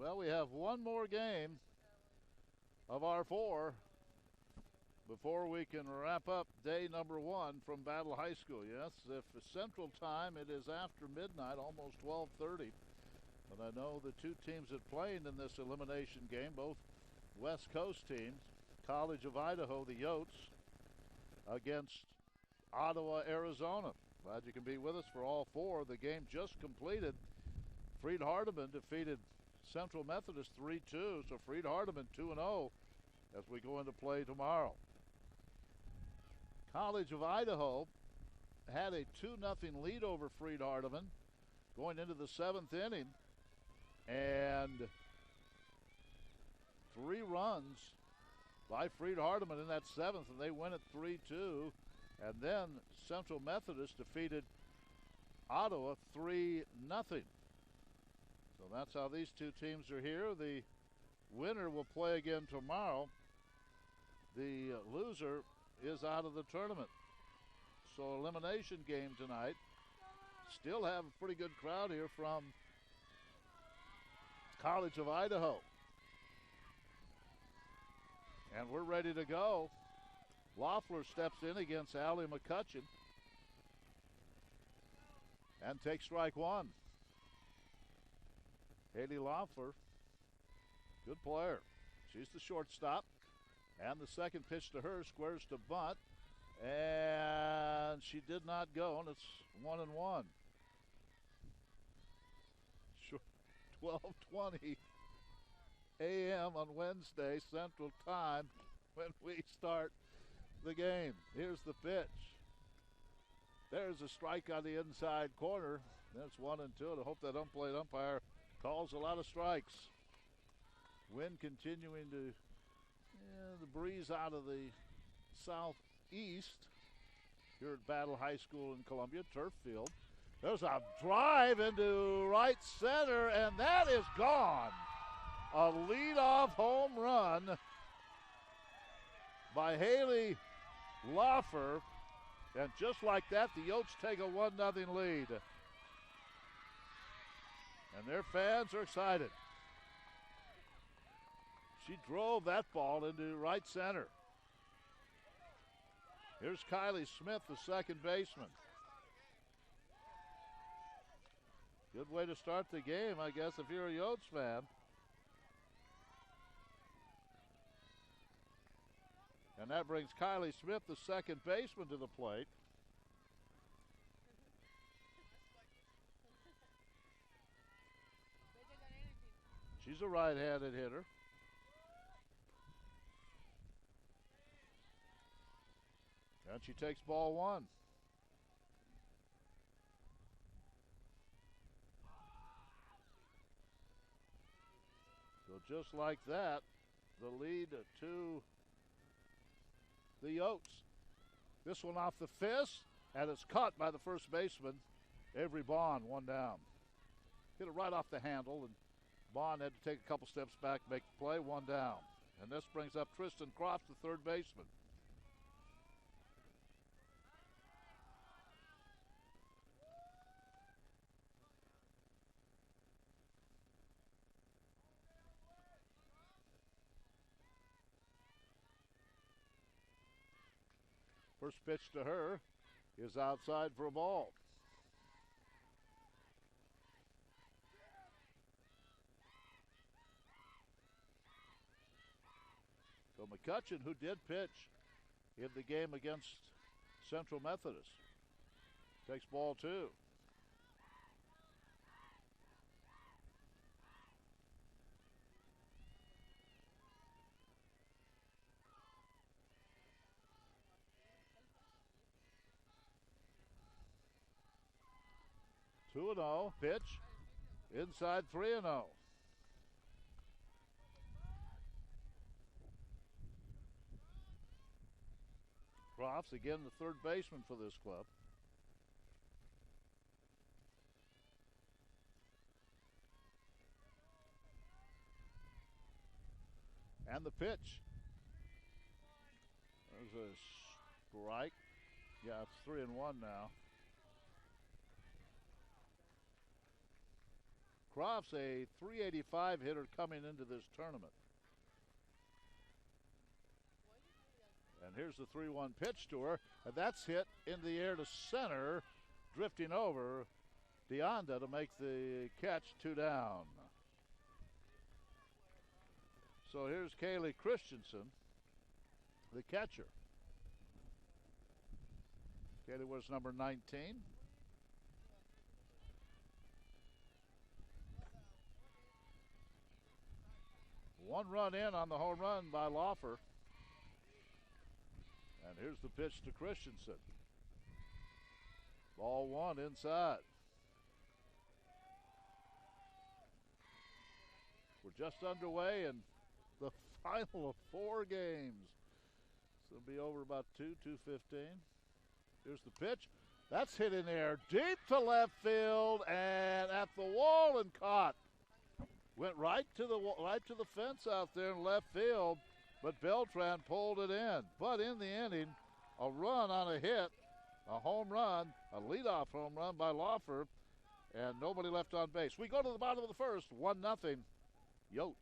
Well, we have one more game of our 4 before we can wrap up day number 1 from Battle High School. Yes, if it's Central Time, it is after midnight, almost 12:30. But I know the two teams that played in this elimination game, both West Coast teams, College of Idaho, the Yotes, against Ottawa, Arizona. Glad you can be with us for all 4. The game just completed. Freed Hardeman defeated Central Methodist 3-2, so Freed Hardeman 2-0 as we go into play tomorrow. College of Idaho had a 2-0 lead over Freed Hardeman going into the 7th inning, and 3 runs by Freed Hardeman in that 7th, and they win it 3-2. And then Central Methodist defeated Ottawa 3-0. So that's how these two teams are here. The winner will play again tomorrow. The loser is out of the tournament. So elimination game tonight. Still have a pretty good crowd here from College of Idaho. And we're ready to go. Loeffler steps in against Allie McCutcheon and takes strike 1. Haley Loeffler, good player. She's the shortstop. And the second pitch to her squares to bunt. And she did not go, and it's 1-1. 12:20 a.m. on Wednesday, Central Time, when we start the game. Here's the pitch. There's a strike on the inside corner. That's 1-2. I hope that unplayed umpire calls a lot of strikes. Wind continuing to the breeze out of the southeast here at Battle High School in Columbia, turf field. There's a drive into right center, and that is gone. A leadoff home run by Haley Loeffler, and just like that, the Yotes take a 1-0 lead. And their fans are excited. She drove that ball into right center. Here's Kylie Smith, the second baseman. Good way to start the game, I guess, if you're a Yotes fan. And that brings Kylie Smith, the second baseman, to the plate. She's a right-handed hitter. And she takes ball 1. So just like that, the lead to the Yotes. This one off the fist, and it's caught by the first baseman, Avery Bond, 1 down. Hit it right off the handle, and Bond had to take a couple steps back, make the play, 1 down. And this brings up Tristan Crofts, the third baseman. First pitch to her is outside for a ball. So McCutcheon, who did pitch in the game against Central Methodist, takes ball 2. Two and 0 pitch inside 3-0. Crofts, again, the third baseman for this club. And the pitch. There's a strike. Yeah, it's 3-1 now. Crofts, a .385 hitter coming into this tournament. And here's the 3-1 pitch to her, and that's hit in the air to center, drifting over Deonda to make the catch, 2 down. So here's Kaylee Christensen, the catcher. Kaylee was number 19. One run in on the home run by Laufer. And here's the pitch to Christensen. Ball 1 inside. We're just underway in the final of 4 games. So it'll be over about 2:15. Here's the pitch. That's hit in there deep to left field and at the wall and caught. Went right to the fence out there in left field, but Beltran pulled it in. But in the inning, a run on a hit, a home run, a leadoff home run by Laufer, and nobody left on base. We go to the bottom of the first, 1-0, Yotes.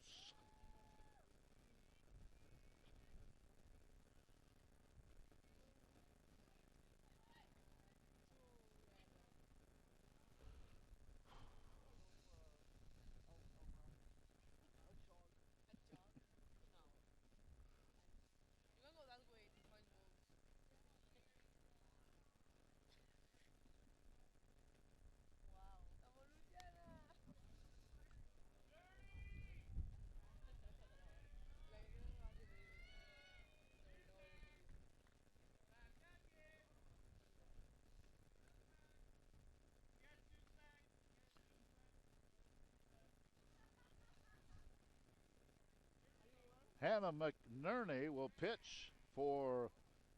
Hannah McNerney will pitch for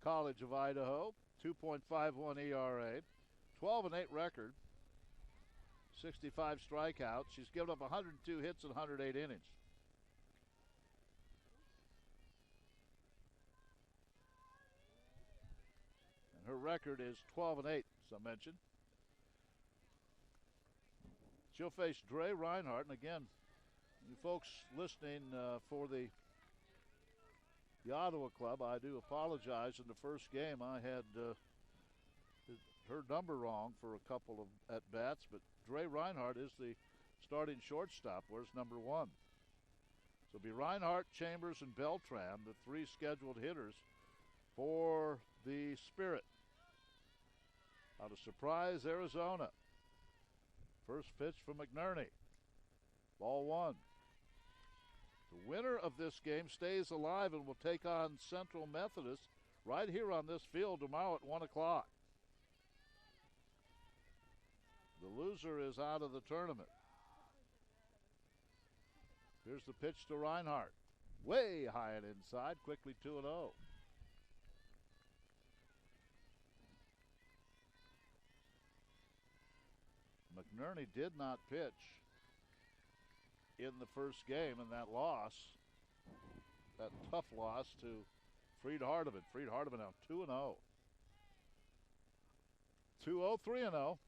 College of Idaho. 2.51 ERA, 12-8 record, 65 strikeouts. She's given up 102 hits in 108 innings. And her record is 12-8, as I mentioned. She'll face Dre Reinhardt, and again, you folks listening for the Ottawa club, I do apologize. In the first game, I had her number wrong for a couple of at-bats, but Dre Reinhardt is the starting shortstop. Where's number 1? So it'll be Reinhardt, Chambers, and Beltran, the 3 scheduled hitters for the Spirit. Out of Surprise, Arizona. First pitch from McNerney. Ball 1. The winner of this game stays alive and will take on Central Methodist right here on this field tomorrow at 1 o'clock. The loser is out of the tournament. Here's the pitch to Reinhardt. Way high and inside, quickly 2-0. McNerney did not pitch in the first game, and that loss, that tough loss to Freed Hardeman. Freed Hardeman now 2-0. 2-0, 3-0.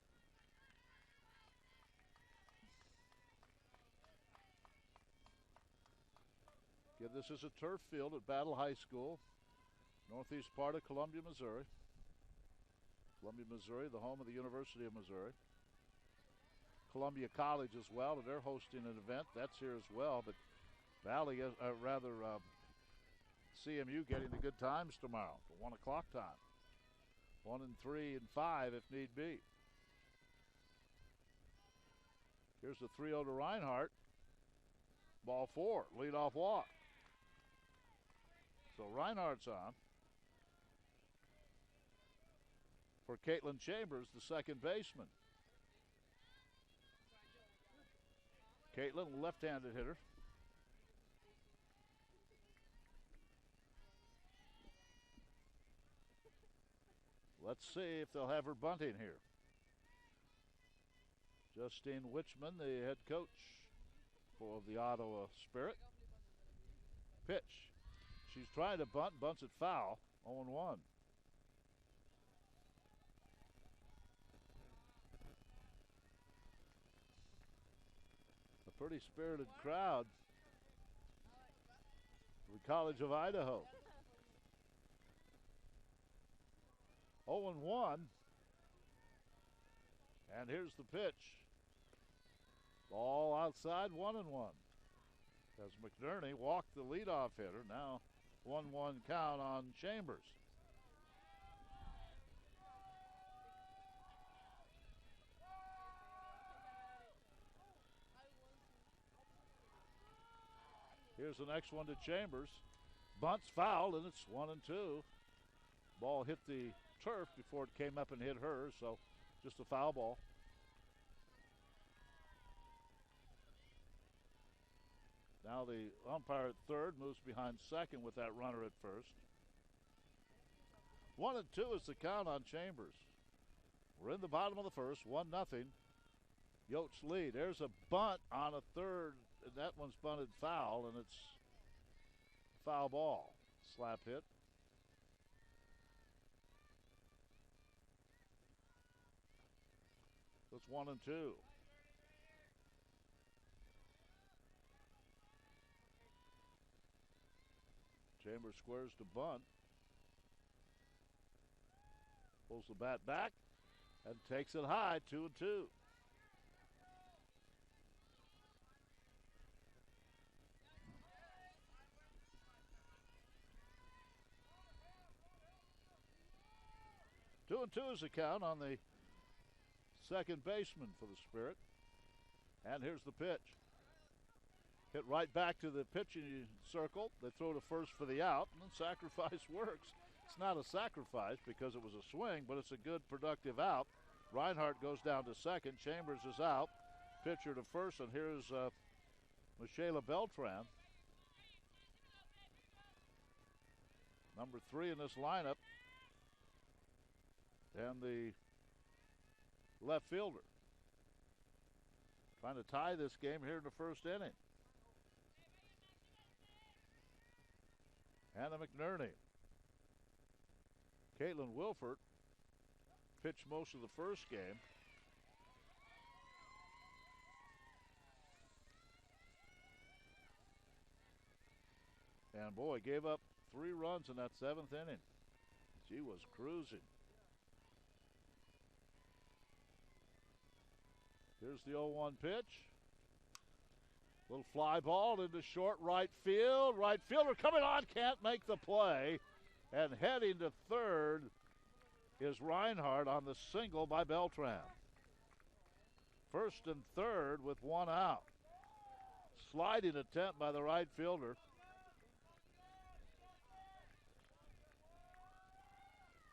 Again, this is a turf field at Battle High School, northeast part of Columbia, Missouri. Columbia, Missouri, the home of the University of Missouri. Columbia College as well, and they're hosting an event. That's here as well, but Valley, CMU getting the good times tomorrow for 1 o'clock time. 1 and 3 and 5 if need be. Here's the 3-0 to Reinhardt. Ball 4, leadoff walk. So Reinhardt's on for Caitlin Chambers, the second baseman. Caitlin, left-handed hitter. Let's see if they'll have her bunting here. Justine Witchman, the head coach for the Ottawa Spirit. Pitch. She's trying to bunt, bunts it foul, 0-1. Pretty spirited crowd. The College of Idaho. 0-1. And here's the pitch. Ball outside, 1-1. As McNerney walked the leadoff hitter. Now 1-1 count on Chambers. Here's the next one to Chambers. Bunts foul, and it's 1-2. Ball hit the turf before it came up and hit her, so just a foul ball. Now the umpire at third moves behind second with that runner at first. 1-2 is the count on Chambers. We're in the bottom of the first, 1-0. Yotes lead. There's a bunt on a third, and that one's bunted foul, and it's foul ball. Slap hit. It's 1-2. Chambers squares to bunt. Pulls the bat back and takes it high, 2-2. Two and two is the count on the second baseman for the Spirit. And here's the pitch. Hit right back to the pitching circle. They throw to first for the out, and then sacrifice works. It's not a sacrifice because it was a swing, but it's a good, productive out. Reinhardt goes down to second. Chambers is out. Pitcher to first, and here's Michaela Beltran. Number 3 in this lineup. And the left fielder. Trying to tie this game here in the first inning. Hannah McNerney. Caitlin Wilford pitched most of the first game. And boy, gave up 3 runs in that 7th inning. She was cruising. Here's the 0-1 pitch. Little fly ball into short right field. Right fielder coming on, can't make the play. And heading to third is Reinhardt on the single by Beltran. First and third with 1 out. Sliding attempt by the right fielder.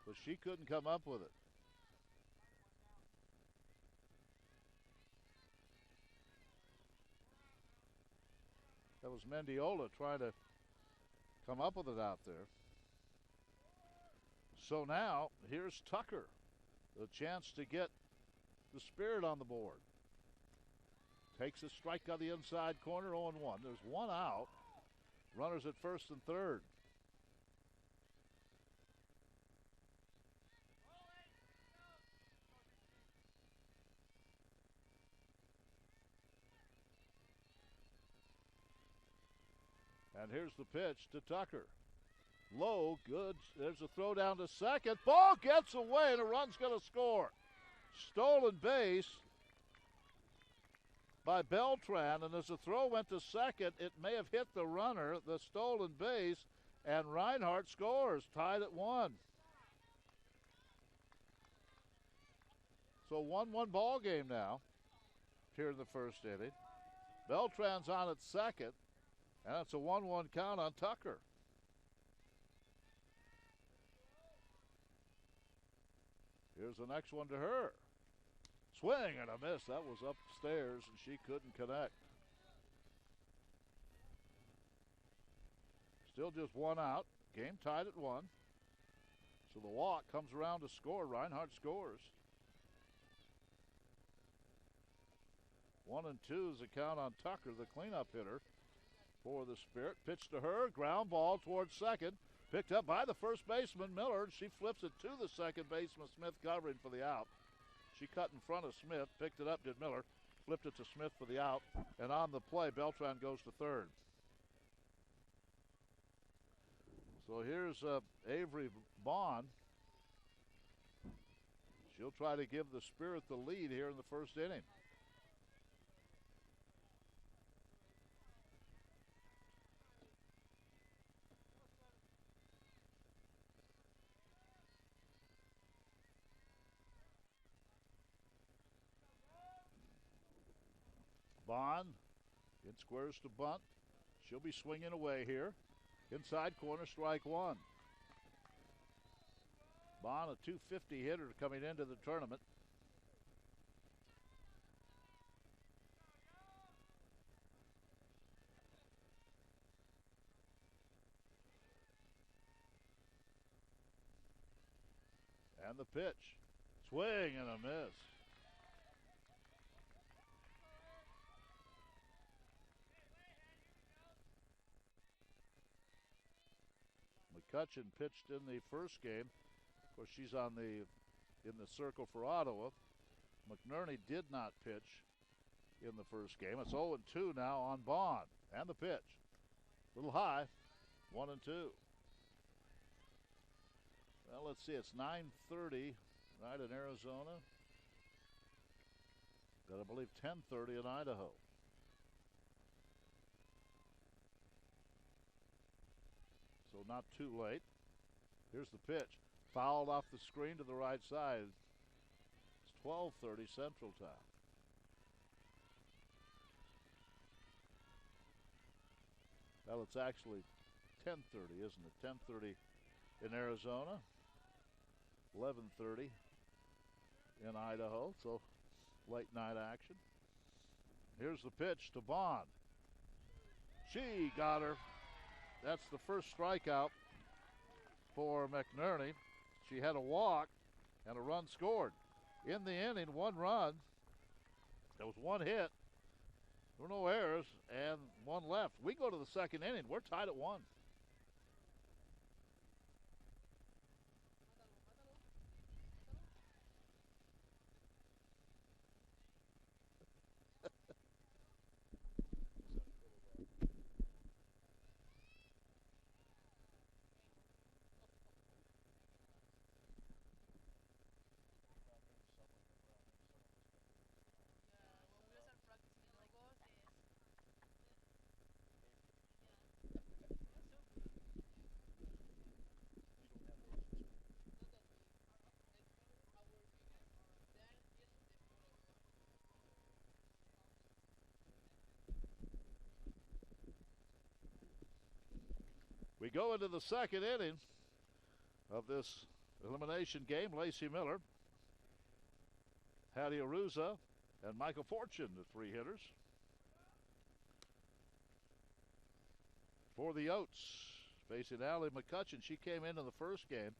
But she couldn't come up with it. That was Mendiola trying to come up with it out there. So now, here's Tucker. The chance to get the Spirit on the board. Takes a strike on the inside corner, 0-1. There's 1 out. Runners at first and third. And here's the pitch to Tucker. Low, good. There's a throw down to second. Ball gets away, and a run's going to score. Stolen base by Beltran, and as the throw went to second, it may have hit the runner, the stolen base, and Reinhardt scores, tied at 1. So 1-1 ball game now here in the first inning. Beltran's on at second. And it's a 1-1 count on Tucker. Here's the next one to her. Swing and a miss. That was upstairs, and she couldn't connect. Still just 1 out. Game tied at 1. So the walk comes around to score. Reinhardt scores. 1-2 is the count on Tucker, the cleanup hitter for the Spirit. Pitch to her, ground ball towards second. Picked up by the first baseman, Miller. She flips it to the second baseman, Smith covering for the out. She cut in front of Smith, picked it up, did Miller. flipped it to Smith for the out. And on the play, Beltran goes to third. So here's Avery Bond. She'll try to give the Spirit the lead here in the first inning. Bond in squares to bunt. She'll be swinging away here. Inside corner, strike one. Bond, a 250 hitter coming into the tournament. And the pitch. Swing and a miss. McCutcheon pitched in the first game. Of course, she's in the circle for Ottawa. McNerney did not pitch in the first game. It's 0-2 now on Bond. And the pitch. A little high. 1-2. Well, let's see. It's 9:30 right in Arizona. Got, I believe, 10:30 in Idaho. So not too late. Here's the pitch. Fouled off the screen to the right side. It's 12:30 Central Time. Well, it's actually 10:30, isn't it? 10:30 in Arizona. 11:30 in Idaho. So late night action. Here's the pitch to Bond. She got her. That's the first strikeout for McNerney. She had a walk and a run scored. In the inning, one run. There was one hit. There were no errors and one left. We go to the second inning. We're tied at 1. We go into the second inning of this elimination game. Lacey Miller, Hattie Aruza, and Michael Fortune, the three hitters. For the Oats, facing Allie McCutcheon. She came into the first game.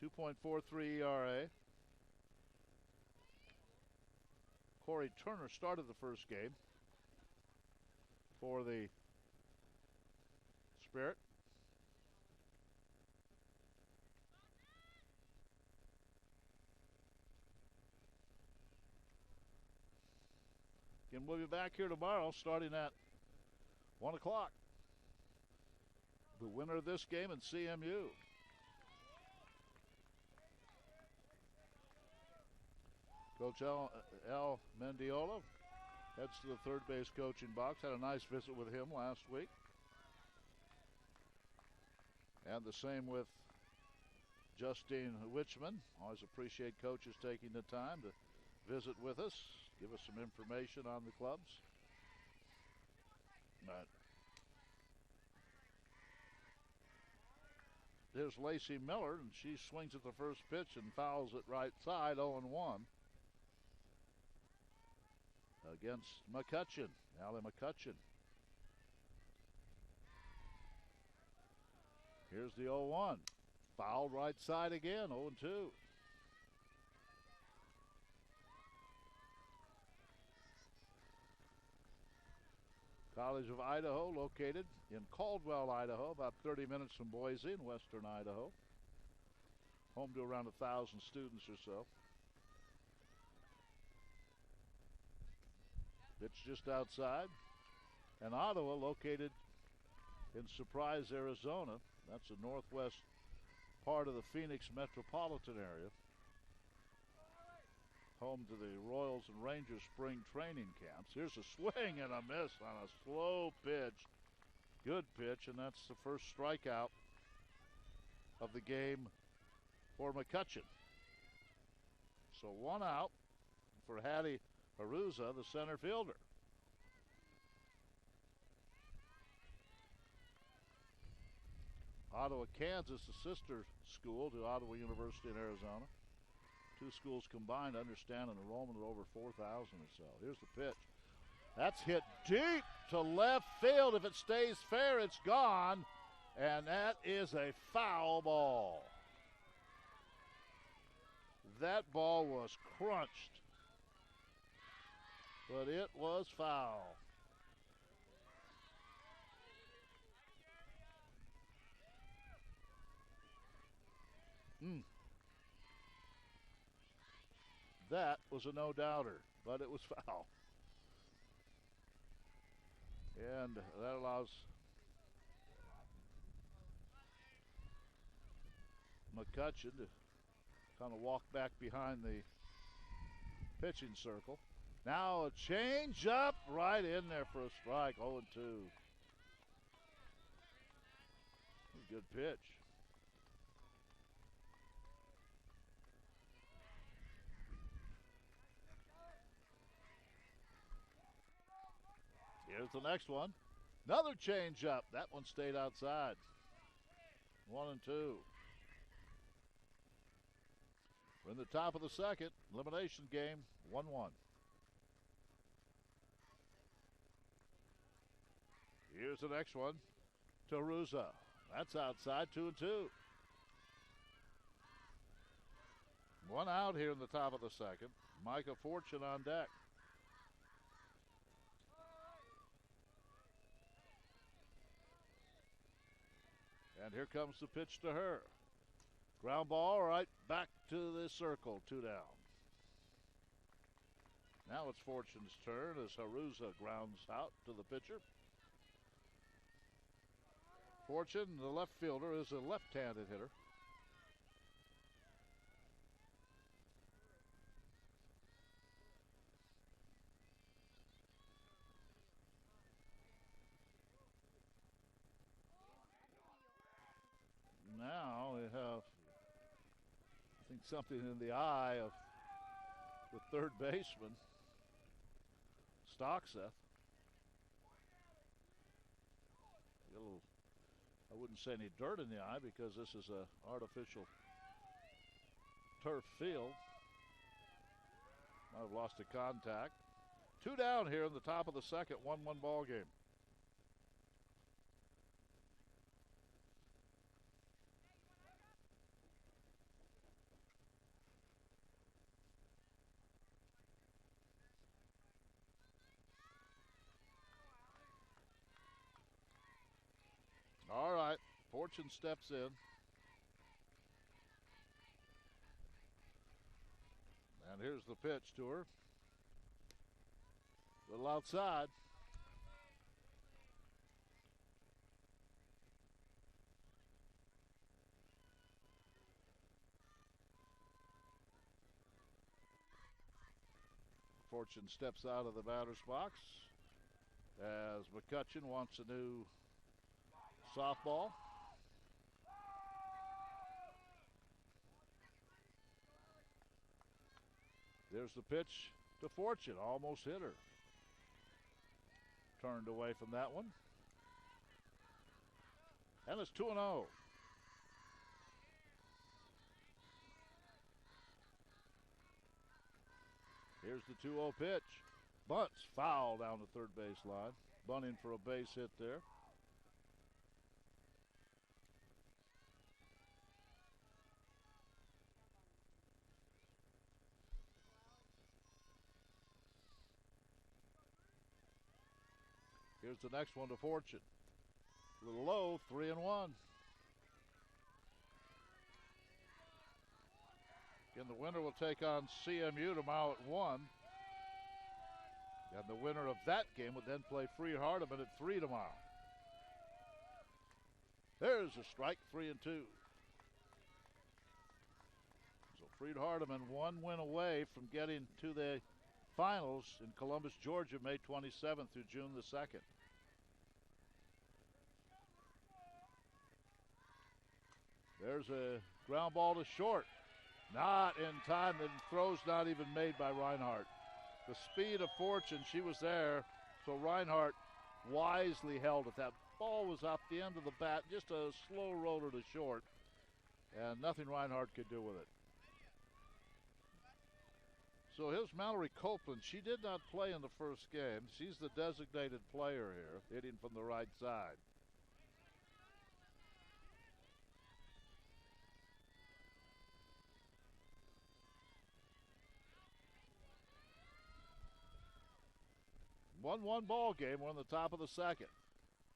2.43 ERA. Corey Turner started the first game for the Spirit. And we'll be back here tomorrow starting at 1 o'clock. The winner of this game in CMU. Coach Al Mendiola heads to the third base coaching box. Had a nice visit with him last week. And the same with Justine Wichman. Always appreciate coaches taking the time to visit with us, give us some information on the clubs. But here's Lacey Miller, and she swings at the first pitch and fouls it right side, 0-1. Against McCutcheon, Allie McCutcheon. Here's the 0-1. Fouled right side again, 0-2. College of Idaho, located in Caldwell, Idaho, about 30 minutes from Boise in western Idaho. Home to around 1,000 students or so. Pitch just outside. And Ottawa, located in Surprise, Arizona. That's the northwest part of the Phoenix metropolitan area. Home to the Royals and Rangers spring training camps. Here's a swing and a miss on a slow pitch. Good pitch, and that's the first strikeout of the game for McCutcheon. So one out for Hattie Haruza, the center fielder. Ottawa, Kansas, a sister school to Ottawa University in Arizona. Two schools combined understand an enrollment of over 4,000 or so. Here's the pitch. That's hit deep to left field. If it stays fair, it's gone. And that is a foul ball. That ball was crunched, but it was foul. That was a no-doubter, but it was foul. And that allows McCutcheon to kind of walk back behind the pitching circle. Now a change up right in there for a strike, 0-2. Good pitch. Here's the next one. Another change up. That one stayed outside. 1-2. We're in the top of the second. Elimination game, 1-1. Here's the next one. Taruza. That's outside, 2-2. One out here in the top of the second. Micah Fortune on deck. And here comes the pitch to her. Ground ball right back to the circle, 2 down. Now it's Fortune's turn as Haruza grounds out to the pitcher. Fortune, the left fielder, is a left-handed hitter. Now we have, I think, something in the eye of the third baseman, Stockseth. A little, I wouldn't say any dirt in the eye because this is an artificial turf field. Might have lost a contact. 2 down here in the top of the second, 1-1 ball game. All right, Fortune steps in. And here's the pitch to her. A little outside. Fortune steps out of the batter's box as McCutcheon wants a new softball. There's the pitch to Fortune. Almost hit her. Turned away from that one. And it's 2-0. Here's the 2-0 pitch. Bunts foul down the third base line. Bunting for a base hit there. Here's the next one to Fortune. A little low, 3-1. Again, the winner will take on CMU tomorrow at 1. And the winner of that game would then play Freed Hardeman at 3 tomorrow. There's a strike, 3-2. So Freed Hardeman 1 win away from getting to the finals in Columbus, Georgia, May 27th through June the 2nd. There's a ground ball to short. Not in time. The throw's not even made by Reinhardt. The speed of Fortune, she was there. So Reinhardt wisely held it. That ball was off the end of the bat, just a slow roller to short. And nothing Reinhardt could do with it. So here's Mallory Copeland. She did not play in the first game. She's the designated player here, hitting from the right side. One ball game. We're on the top of the second.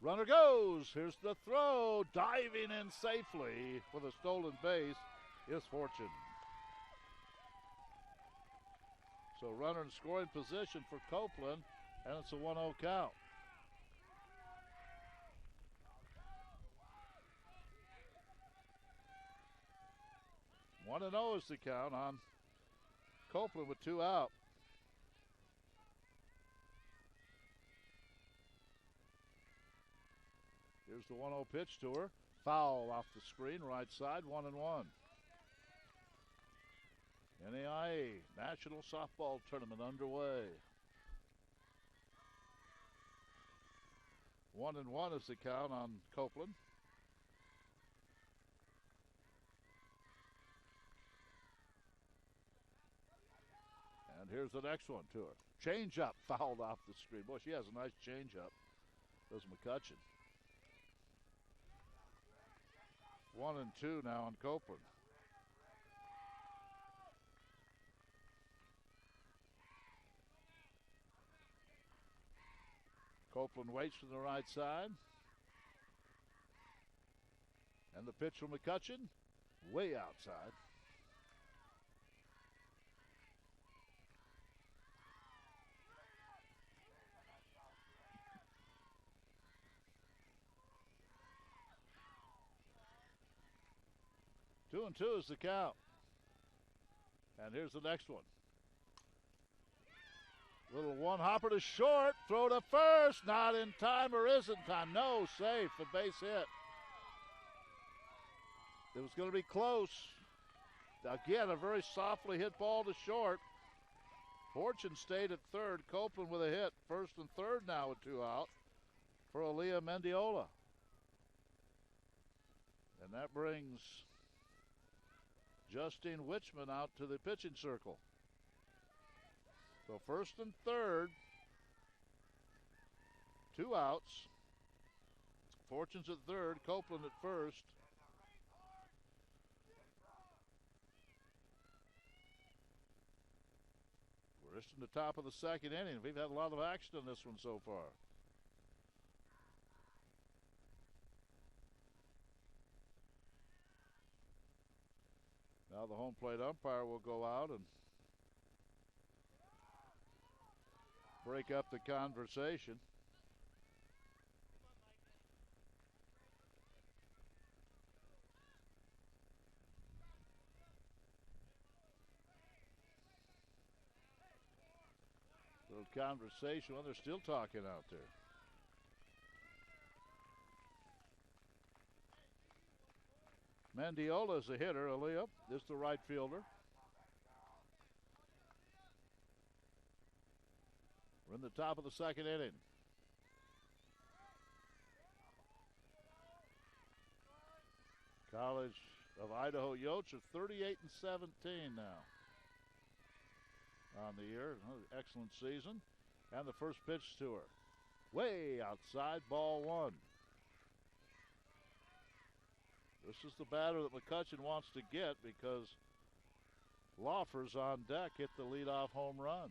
Runner goes. Here's the throw. Diving in safely with a stolen base is Fortune. So runner in scoring position for Copeland, and it's a 1-0 count. One and 0 is the count on Copeland with 2 out. Here's the 1-0 pitch to her. Foul off the screen, right side, 1-1. NAIA National Softball Tournament underway. 1-1 is the count on Copeland. And here's the next one to her. Change up, fouled off the screen. Boy, she has a nice change up. Does McCutcheon. 1-2 now on Copeland. Copeland waits from the right side. And the pitch from McCutcheon, way outside. Two and 2 is the count. And here's the next one. Little one hopper to short, throw to first, not in time or isn't time. No, safe, a base hit. It was going to be close. Again, a very softly hit ball to short. Fortune stayed at third. Copeland with a hit. First and third now with 2 out for Aaliyah Mendiola. And that brings Justine Witchman out to the pitching circle. So first and third, 2 outs. Fortune's at third, Copeland at first. We're just in the top of the second inning. We've had a lot of action in this one so far. Now the home plate umpire will go out and break up the conversation. Little conversation. Well, they're still talking out there. Mendiola is a hitter. Aaliyah is the right fielder. We're in the top of the second inning. College of Idaho Yotes are 38-17 now on the year. Another excellent season. And the first pitch to her. Way outside, ball 1. This is the batter that McCutcheon wants to get because Laufer's on deck, hit the leadoff home run.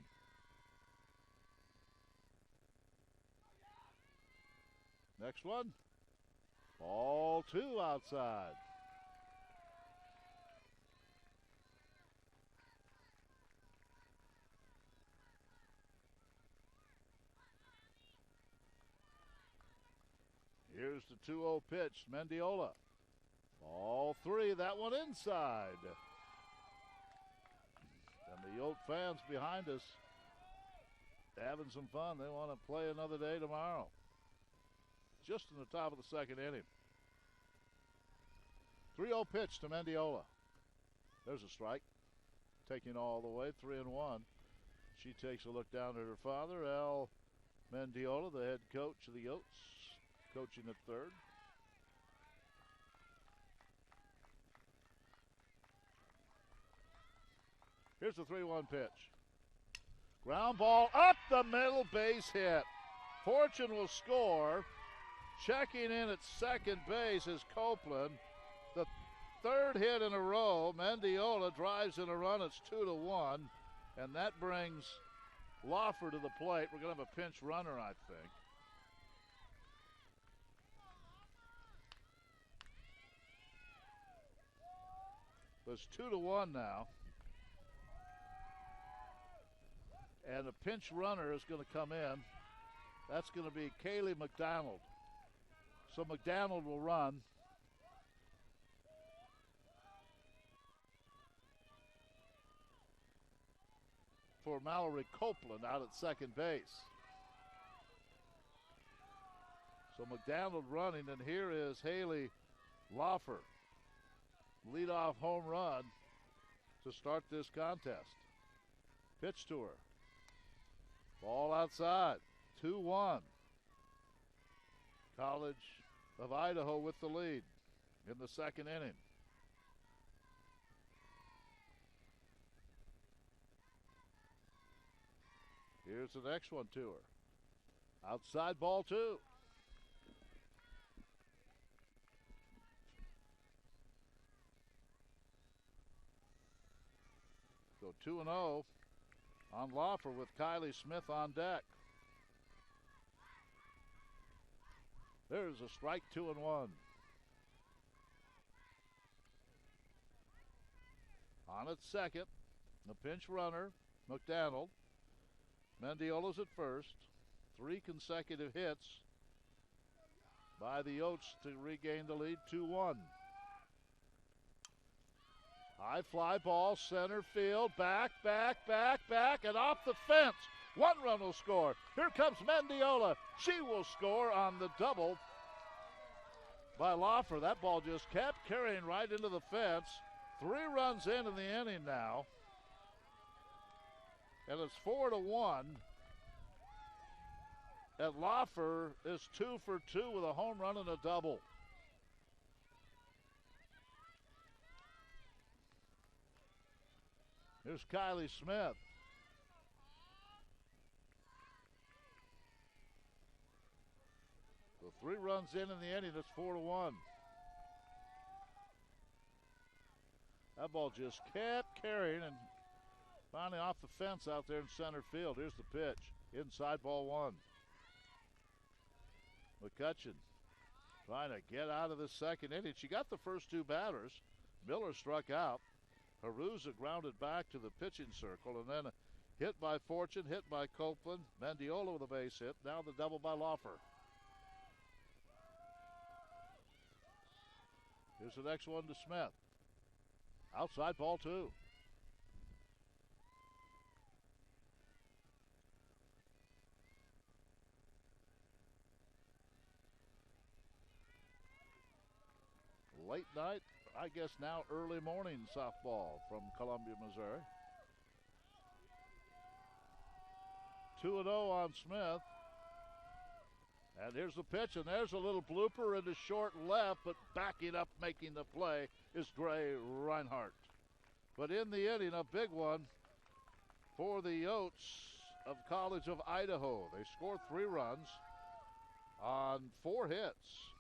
Next one, ball 2 outside. Here's the 2-0 pitch. Mendiola. Ball 3. That one inside. And the Yote fans behind us having some fun. They want to play another day tomorrow. Just in the top of the second inning. 3-0 pitch to Mendiola. There's a strike. Taking all the way, 3-1. She takes a look down at her father, Al Mendiola, the head coach of the Yotes, coaching at third. Here's the 3-1 pitch. Ground ball up the middle, base hit. Fortune will score. Checking in at second base is Copeland. The third hit in a row. Mendiola drives in a run. It's 2-1. And that brings Loffer to the plate. We're going to have a pinch runner, I think. But it's 2-1 now. And a pinch runner is going to come in. That's going to be Kaylee McDonald. So McDonald will run. For Mallory Copeland out at second base. So McDonald running, and here is Haley Loffer. Leadoff home run to start this contest. Pitch to her. Ball outside. 2-1. College of Idaho with the lead in the second inning. Here's the next one to her. Outside, ball 2. So 2-0 on Loffer with Kylie Smith on deck. There's a strike, 2-1. On at second, the pinch runner, McDonald. Mendiola's at first. 3 consecutive hits by the Yotes to regain the lead, 2-1. High fly ball, center field, back, and off the fence. 1 run will score. Here comes Mendiola. She will score on the double by Loffer. That ball just kept carrying right into the fence. 3 runs in the inning now. And it's 4-1. And Loffer is 2 for 2 with a home run and a double. Here's Kylie Smith. So 3 runs in the inning. It's 4-1. That ball just kept carrying and finally off the fence out there in center field. Here's the pitch. Inside, ball 1. McCutcheon trying to get out of the second inning. She got the first 2 batters. Miller struck out. Haruza grounded back to the pitching circle, and then a hit by Fortune, hit by Copeland. Mendiola with a base hit. Now the double by Loffer. Here's the next one to Smith. Outside, ball 2. Late night, I guess now early morning softball from Columbia, Missouri. 2-0 on Smith. And here's the pitch, and there's a little blooper into short left, but backing up, making the play is Gray Reinhardt. But in the inning, a big one for the Yotes of College of Idaho. They scored 3 runs on 4 hits.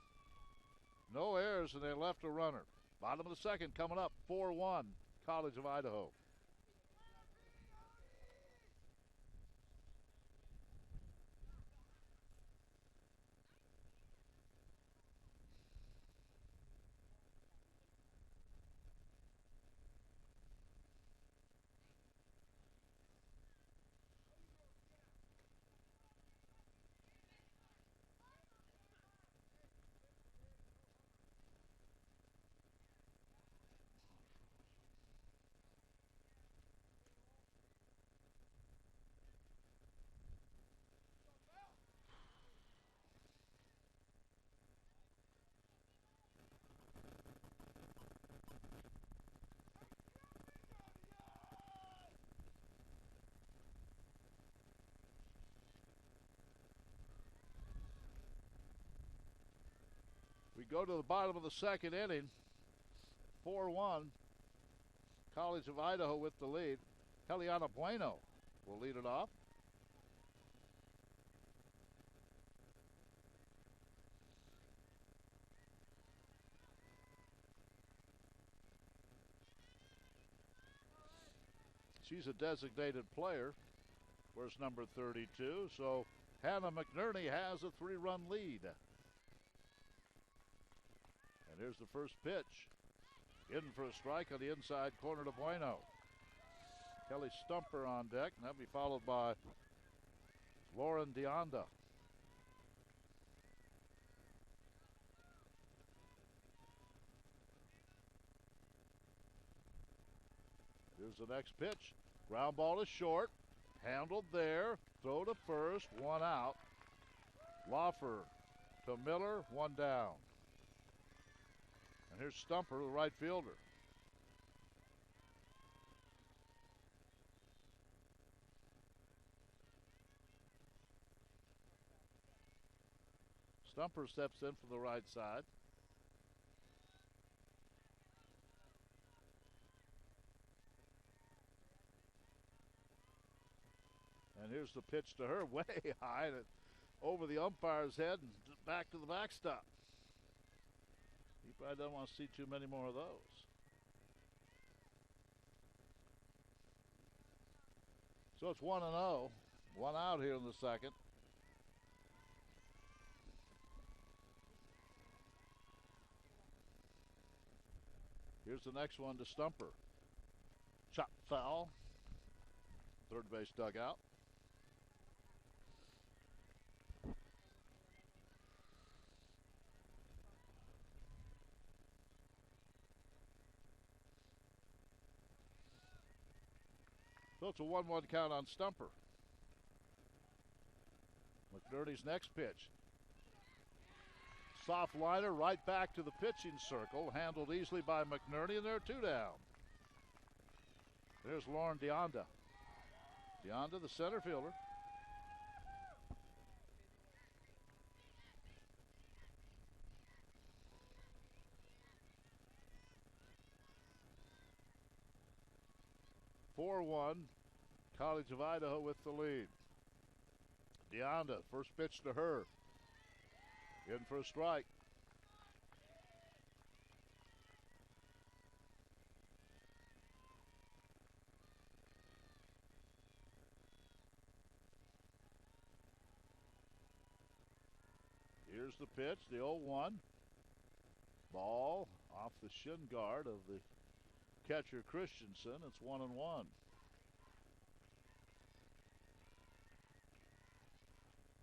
No errors, and they left a runner. Bottom of the second coming up, 4-1, College of Idaho. go to the bottom of the second inning. 4-1. College of Idaho with the lead. Eliana Bueno will lead it off. She's a designated player. Where's number 32? So Hannah McNerney has a 3-run lead. And here's the first pitch. In for a strike on the inside corner to Bueno. Kelly Stumper on deck, and that'll be followed by Lauren Deonda. Here's the next pitch. Ground ball is short. Handled there. Throw to first. 1 out. Loffer to Miller. 1 down. And here's Stumper, the right fielder. Stumper steps in from the right side. And here's the pitch to her, way high, and over the umpire's head and back to the backstop. He probably doesn't want to see too many more of those. So it's 1-0. 1 out here in the second. Here's the next one to Stumper. Chop foul. Third base dugout. So it's a 1-1 count on Stumper. McNerney's next pitch. Soft liner right back to the pitching circle. Handled easily by McNerney, and there are 2 down. There's Lauren Deonda. Deonda, the center fielder. College of Idaho with the lead. Deonda, first pitch to her. In for a strike. Here's the pitch, the 0-1. Ball off the shin guard of the catcher Christensen. It's 1-1.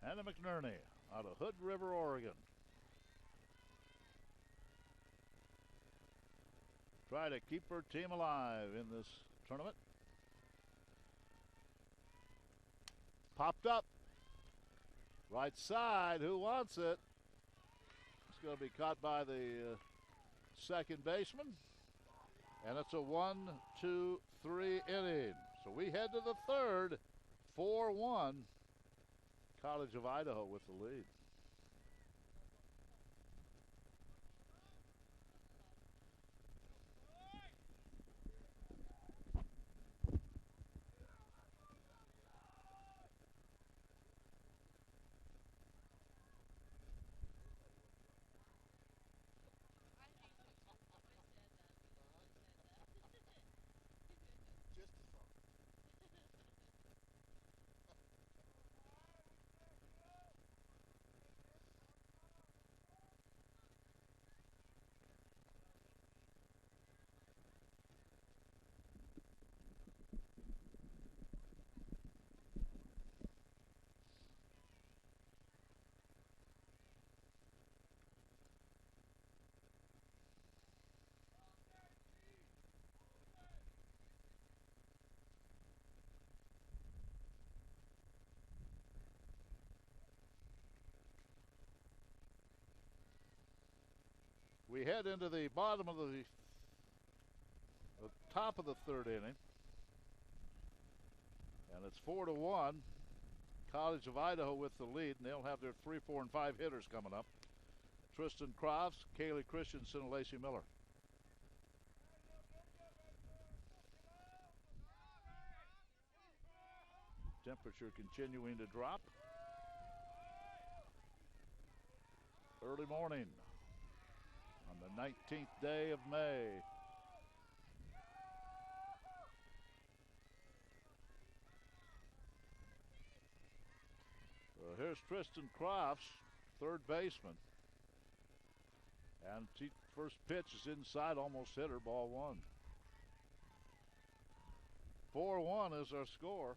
Hannah McNerney out of Hood River, Oregon. Try to keep her team alive in this tournament. Popped up. Right side, who wants it? It's going to be caught by the second baseman. And it's a 1-2-3 inning. So we head to the third. 4-1. College of Idaho with the lead. We head into the bottom of the top of the third inning. And it's 4-1. College of Idaho with the lead, and they'll have their 3, 4, and 5 hitters coming up. Tristan Crofts, Kaylee Christensen, and Lacey Miller. Temperature continuing to drop. Early morning on the 19th day of May. Here's Tristan Crofts, third baseman. And first pitch is inside, almost hit her, ball one. 4-1 is our score.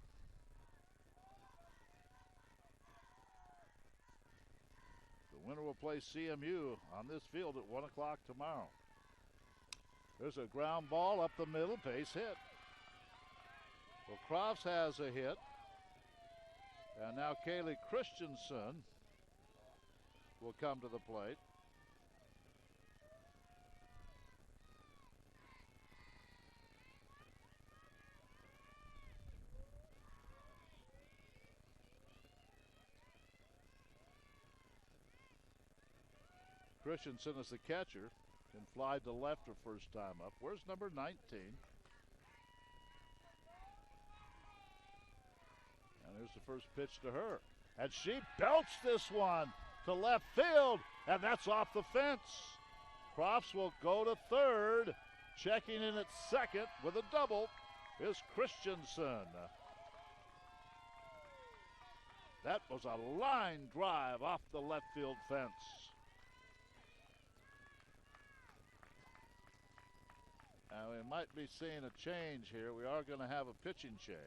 The winner will play CMU on this field at 1 o'clock tomorrow. There's a ground ball up the middle, base hit. Well, Crofts has a hit. And now Kaylee Christensen will come to the plate. Christensen is the catcher, can fly to left her first time up. Where's number 19? And here's the first pitch to her. And she belts this one to left field, and that's off the fence. Crofts will go to third. Checking in at second with a double is Christensen. That was a line drive off the left field fence. Now we might be seeing a change here. We are going to have a pitching change.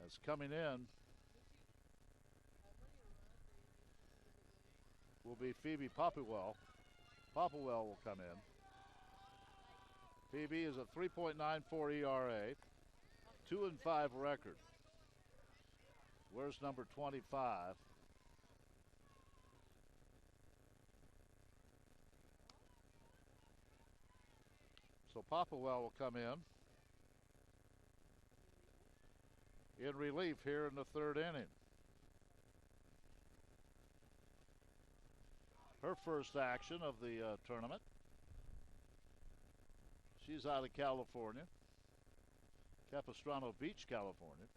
As coming in will be Phoebe Popplewell. Popplewell will come in. Phoebe is a 3.94 ERA, 2-5 record. Where's number 25? So Popplewell will come in relief here in the third inning. Her first action of the tournament. She's out of California, Capistrano Beach, California.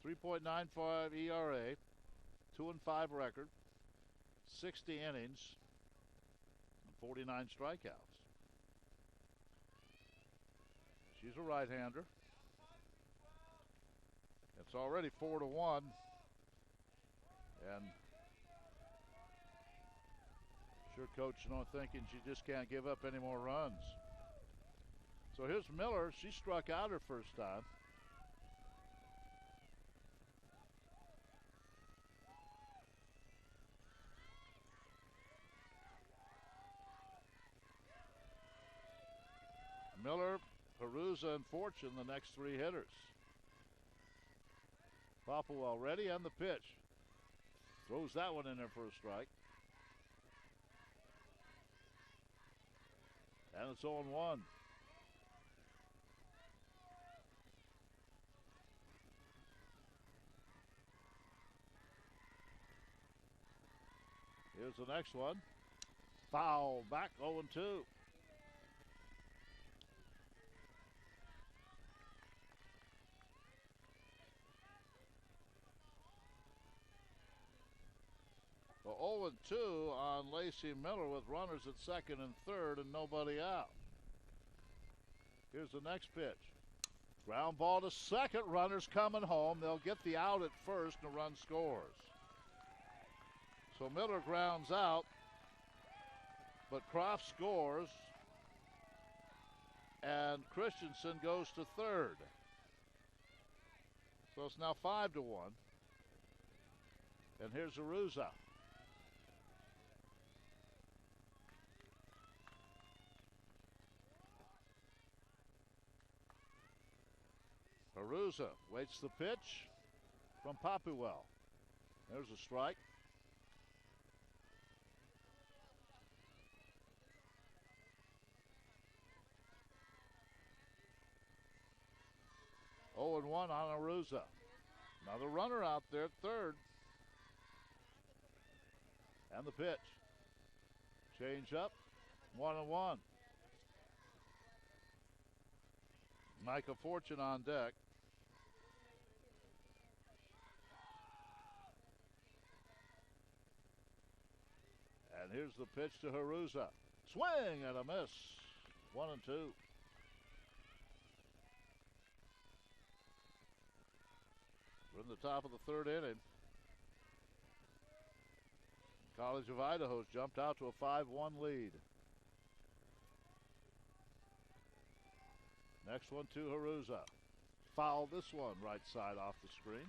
3.95 ERA, 2-5 record, 60 innings, 49 strikeouts. She's a right-hander. It's already 4-1, and sure coach, thinking she just can't give up any more runs. So here's Miller. She struck out her first time. Miller, Perusa, and Fortune, the next three hitters. Popplewell ready, and the pitch. Throws that one in there for a strike. And it's 0-1. Here's the next one. Foul back, 0-2. Well, 0-2 on Lacey Miller with runners at second and third and nobody out. Here's the next pitch. Ground ball to second. Runners coming home. They'll get the out at first and a run scores. So Miller grounds out, but Crofts scores, and Christensen goes to third. So it's now 5-1. And here's Ariz. Ariz waits the pitch from Popplewell. There's a strike. 0-1 on Aruza. Another runner out there at third. And the pitch. Change up. 1-1. Micah Fortune on deck. And here's the pitch to Aruza. Swing and a miss. 1-2. We're in the top of the third inning. College of Idaho's jumped out to a 5-1 lead. Next one to Aruza. Foul this one right side off the screen.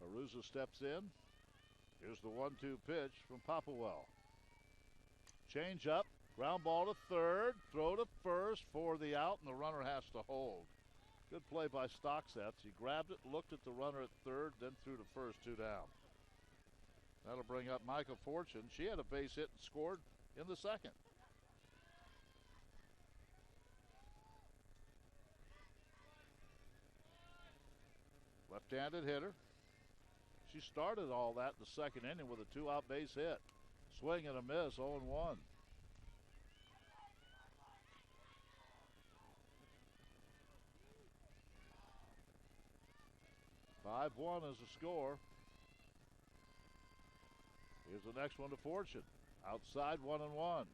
Aruza steps in. Here's the 1-2 pitch from Popplewell. Change up, ground ball to third, throw to first for the out, and the runner has to hold. Good play by Stockseth. He grabbed it, looked at the runner at third, then threw to first, 2 down. That'll bring up Micah Fortune. She had a base hit and scored in the second. Left-handed hitter. She started all that in the second inning with a 2-out base hit. Swing and a miss, 0-1. Five-1 is the score. Here's the next one to Fortune. Outside, 1-1.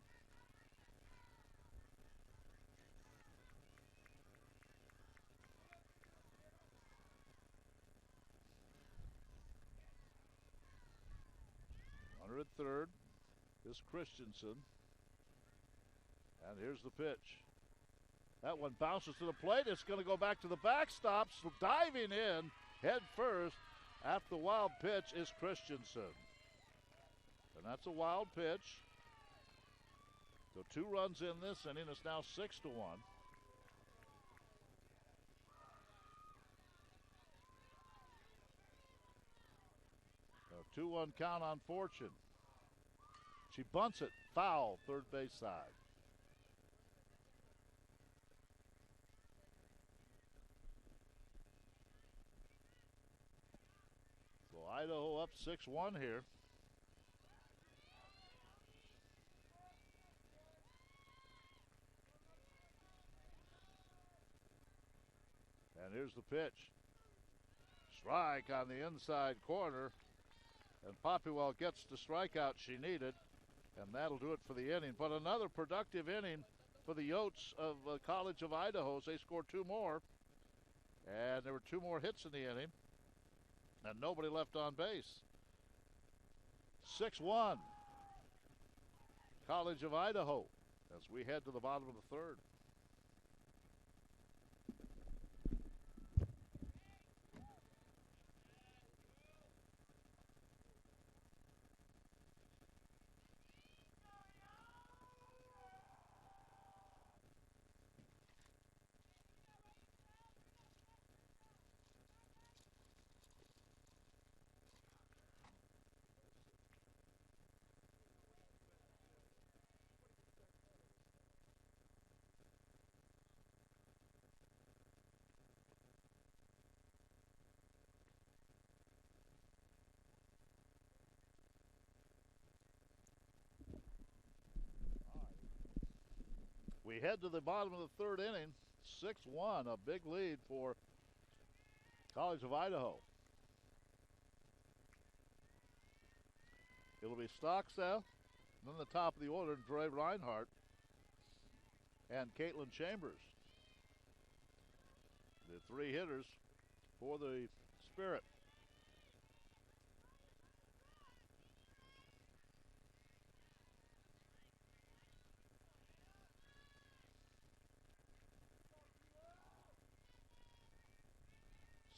Runner at third is Christensen. And here's the pitch. That one bounces to the plate. It's going to go back to the backstop. So diving in head first after the wild pitch is Christensen. And that's a wild pitch. So 2 runs in this inning. It's now 6-1. So 2-1 count on Fortune. She bunts it. Foul, third base side. So Idaho up 6-1 here. And here's the pitch. Strike on the inside corner. And Popplewell gets the strikeout she needed. And that'll do it for the inning. But another productive inning for the Yotes of College of Idaho. They scored 2 more. And there were 2 more hits in the inning. And nobody left on base. 6-1. College of Idaho as we head to the bottom of the third. We head to the bottom of the third inning. 6-1, a big lead for College of Idaho. It'll be Stockseth, then the top of the order, Dre Reinhardt and Caitlin Chambers. The 3 hitters for the Spirit.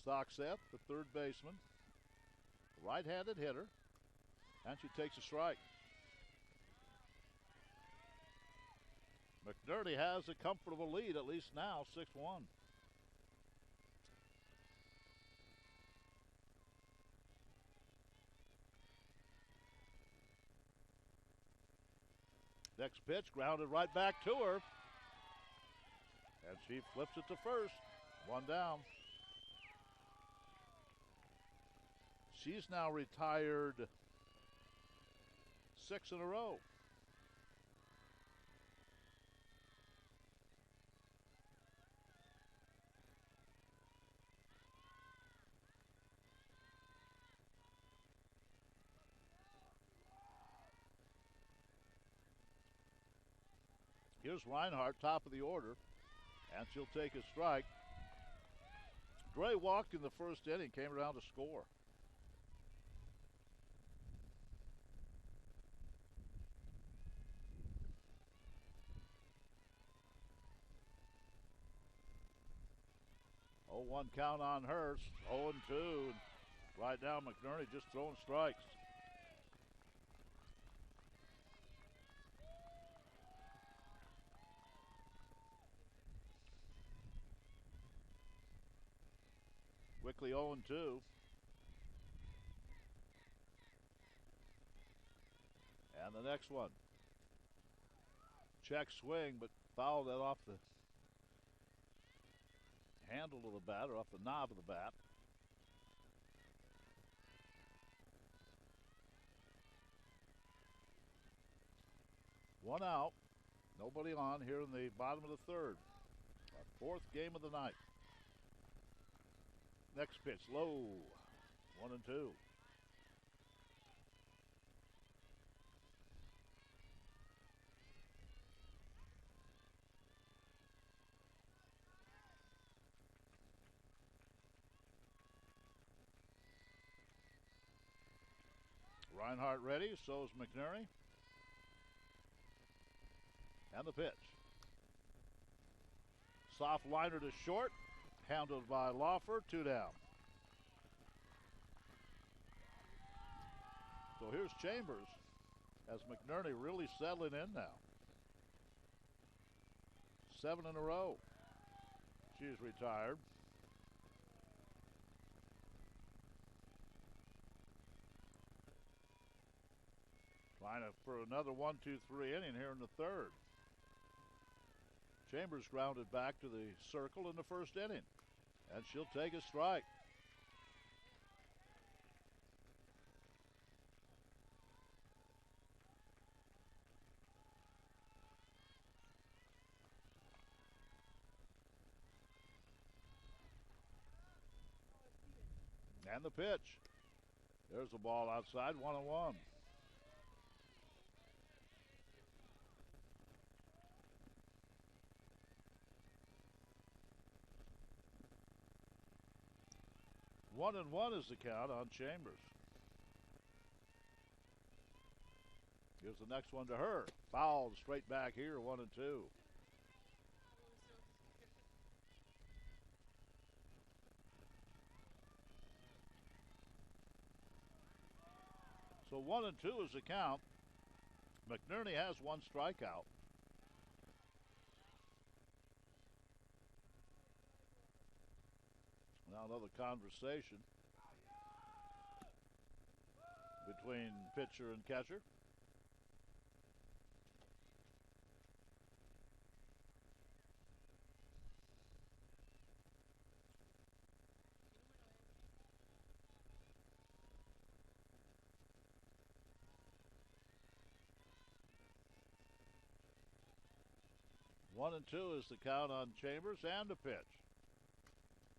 Stockseth, the third baseman, right-handed hitter, and she takes a strike. McNerney has a comfortable lead, at least now, 6-1. Next pitch, grounded right back to her. And she flips it to first. One down. She's now retired 6 in a row. Here's Reinhardt, top of the order, and she'll take a strike. Gray walked in the first inning, came around to score. Oh, 1 count on her. 0-2. Right now, McNerney just throwing strikes. Quickly 0-2. And the next one. Check swing, but fouled that off the handle of the bat, or off the knob of the bat. One out. Nobody on here in the bottom of the third. Our fourth game of the night. Next pitch, low. 1-2. Reinhardt ready, so is McNerney. And the pitch. Soft liner to short, handled by Laufer, 2 down. So here's Chambers as McNerney really settling in now. 7 in a row. She's retired. Trying for another 1-2-3 inning here in the third. Chambers grounded back to the circle in the first inning, and she'll take a strike. And the pitch. There's the ball outside, 1-1. One and one is the count on Chambers. Here's the next one to her. Fouled straight back here, 1-2. So 1-2 is the count. McNerney has 1 strikeout. Now another conversation between pitcher and catcher. One and two is the count on Chambers, and a pitch.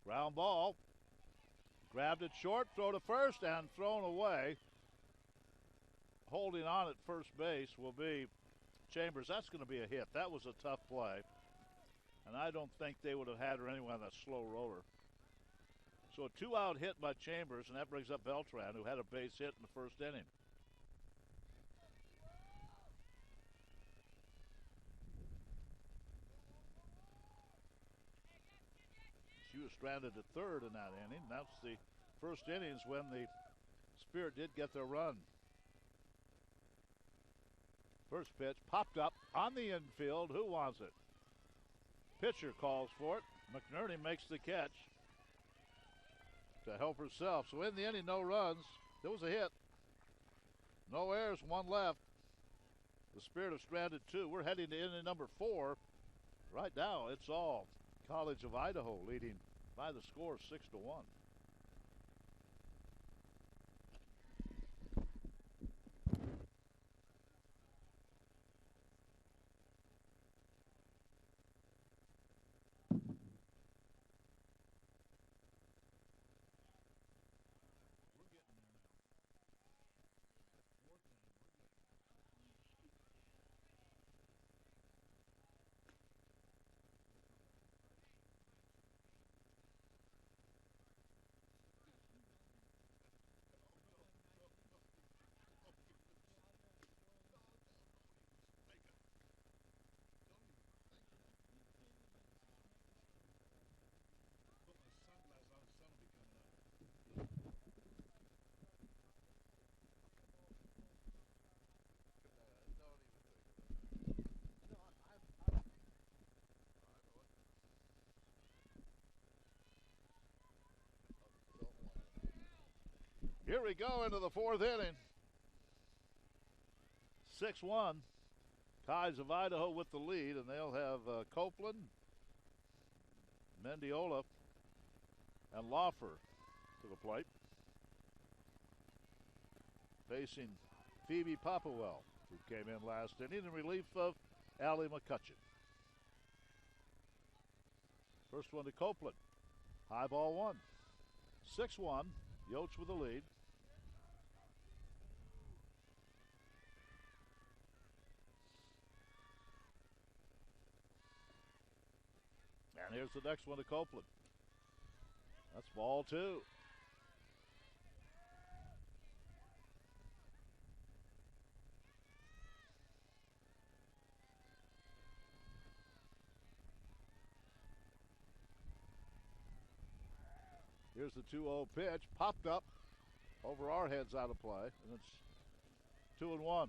Ground ball. Grabbed it short, throw to first, and thrown away. Holding on at first base will be Chambers. That's going to be a hit. That was a tough play. And I don't think they would have had her anyway on that slow roller. So a 2-out hit by Chambers, and that brings up Beltran, who had a base hit in the first inning. She was stranded at third in that inning. That's the first innings when the Spirit did get their run. First pitch popped up on the infield. Who wants it? Pitcher calls for it. McNerney makes the catch to help herself. So in the inning, no runs. There was a hit. No errors, 1 left. the Spirit of Stranded 2. We're heading to inning number 4. Right now, it's all College of Idaho leading by the score of 6-1. Here we go into the 4th inning. 6-1. College of Idaho with the lead, and they'll have Copeland, Mendiola, and Lawfer to the plate. Facing Phoebe Popplewell, who came in last inning in relief of Allie McCutcheon. First one to Copeland. High ball 1. 6-1. Yotes with the lead. And here's the next one to Copeland. That's ball 2. Here's the 2-0 pitch. Popped up over our heads out of play. And it's 2-1.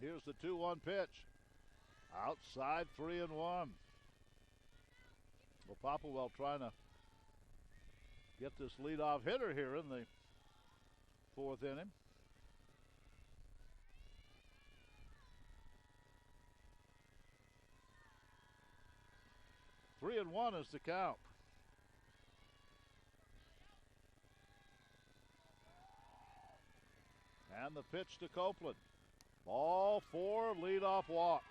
Here's the 2-1 pitch. Outside, 3-1. Well, Popplewell trying to get this leadoff hitter here in the 4th inning. Three and one is the count. And the pitch to Copeland. Ball 4, leadoff walk.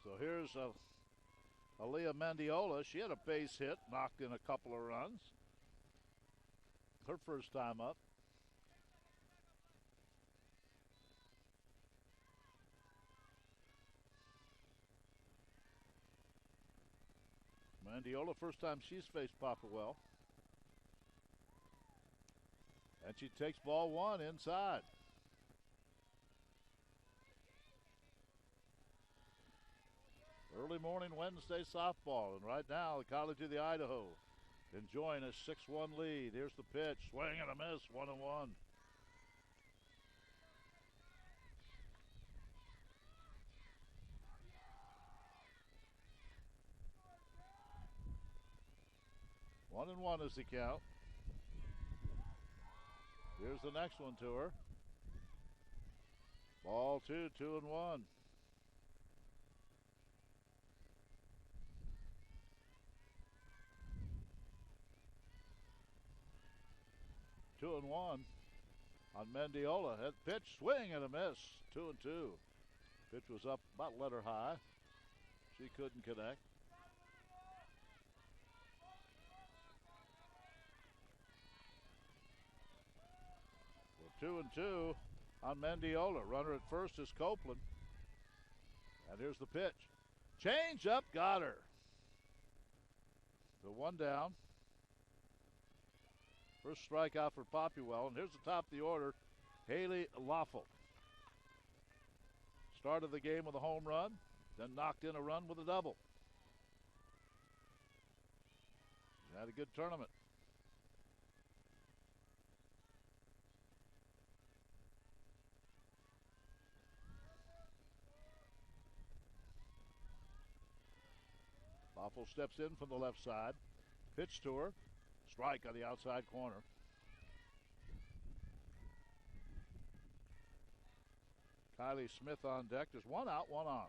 So here's Aaliyah Mendiola. She had a base hit, knocked in a couple of runs. Her first time up. Mendiola, first time she's faced Popplewell. And she takes ball 1 inside. Early morning Wednesday softball, and right now the College of the Idaho enjoying a 6-1 lead. Here's the pitch, swing and a miss, 1-1. One and one is the count. Here's the next one to her. Ball 2, 2-1. Two and one on Mendiola. Head pitch, swing and a miss. 2-2. Pitch was up about letter high. She couldn't connect. Well, 2-2 on Mendiola. Runner at first is Copeland. And here's the pitch. Change up, got her. So one down. First strikeout for Popplewell, and here's the top of the order, Haley Loeffel. Started the game with a home run, then knocked in a run with a double. Had a good tournament. Boffel steps in from the left side. Pitch to her. Strike on the outside corner. Kylie Smith on deck. There's one out, one on.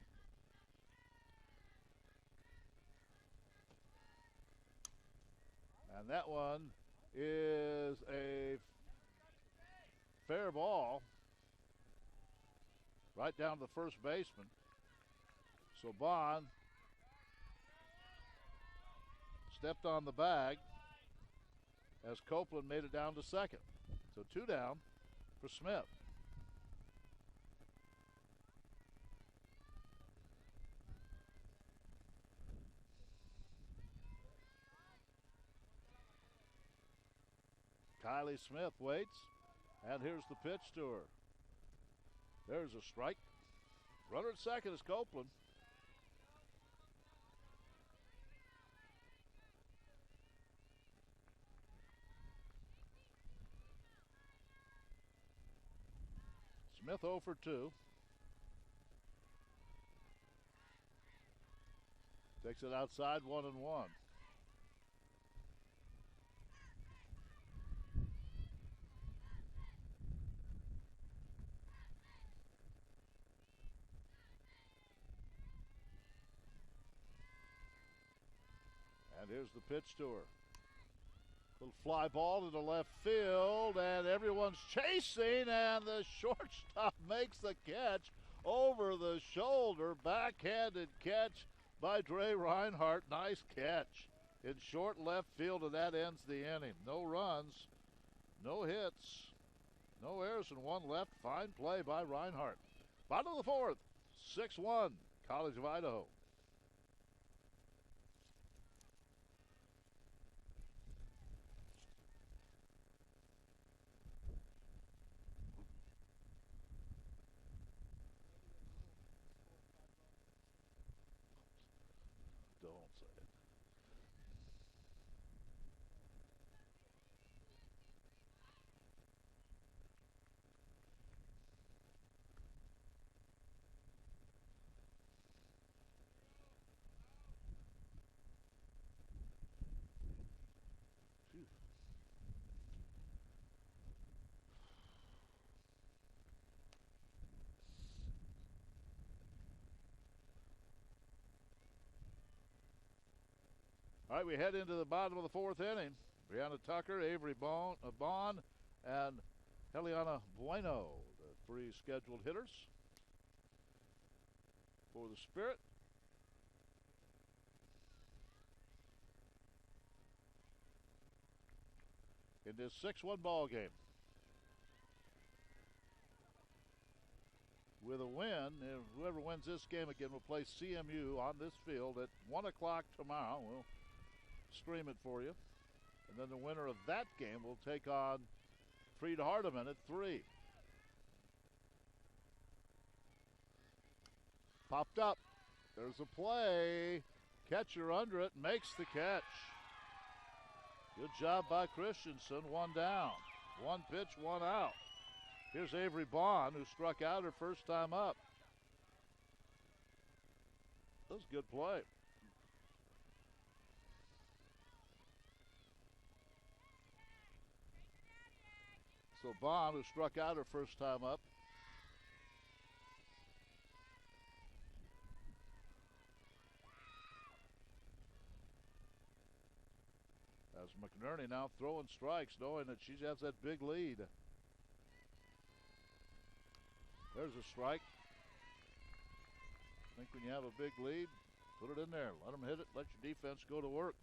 And that one is a fair ball right down to the first baseman. So Bond stepped on the bag as Copeland made it down to second. So 2 down for Smith. Kylie Smith waits, and here's the pitch to her. There's a strike. Runner at second is Copeland. Smith 0 for 2. Takes it outside, 1-1. And here's the pitch to her. Little fly ball to the left field, and everyone's chasing, and the shortstop makes the catch over the shoulder. Backhanded catch by Dre Reinhardt. Nice catch in short left field, and that ends the inning. No runs, no hits, no errors, and 1 left. Fine play by Reinhardt. Bottom of the 4th, 6-1, College of Idaho. All right, we head into the bottom of the 4th inning. Brianna Tucker, Avery Bond, and Heliana Bueno, the 3 scheduled hitters for the Spirit. In this 6-1 ball game. With a win, whoever wins this game again will play CMU on this field at 1 o'clock tomorrow. We'll stream it for you. And then the winner of that game will take on Freed Hardeman at 3. Popped up. There's a play. Catcher under it, makes the catch. Good job by Christensen. 1 down. 1 pitch, 1 out. Here's Avery Bond, who struck out her first time up. That was a good play. So Bond, who struck out her first time up. As McNerney now throwing strikes, knowing that she has that big lead. There's a strike. I think when you have a big lead, put it in there. Let them hit it. Let your defense go to work.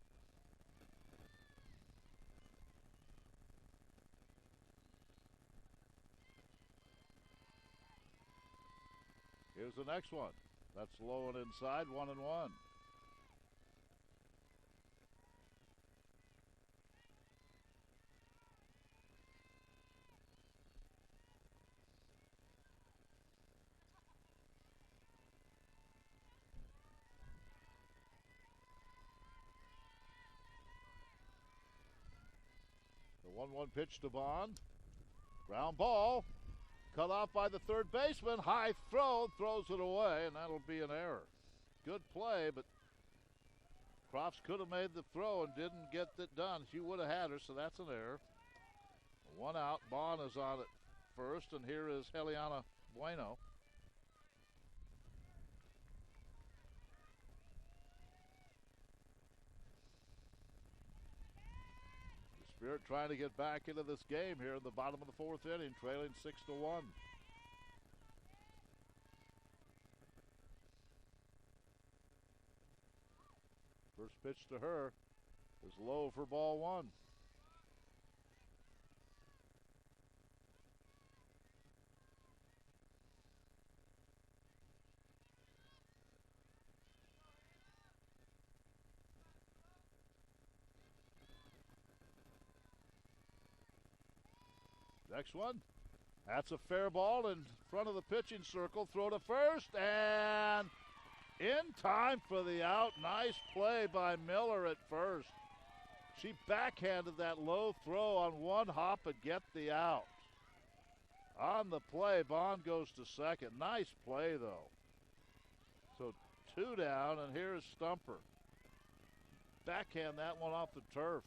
Here's the next one. That's low and inside, 1-1. 1-1 pitch to Bond. Ground ball. Cut off by the third baseman. High throw. Throws it away, and that'll be an error. Good play, but Crofts could have made the throw and didn't get it done. She would have had her, so that's an error. 1 out. Bond is on at first, and here is Heliana Bueno. Spirit trying to get back into this game here in the bottom of the 4th inning, trailing 6-1. First pitch to her is low for ball 1. Next one. That's a fair ball in front of the pitching circle. Throw to first and in time for the out. Nice play by Miller at first. She backhanded that low throw on one hop and get the out. On the play, Bond goes to second. Nice play, though. So 2 down, and here's Stumper. Backhand that one off the turf.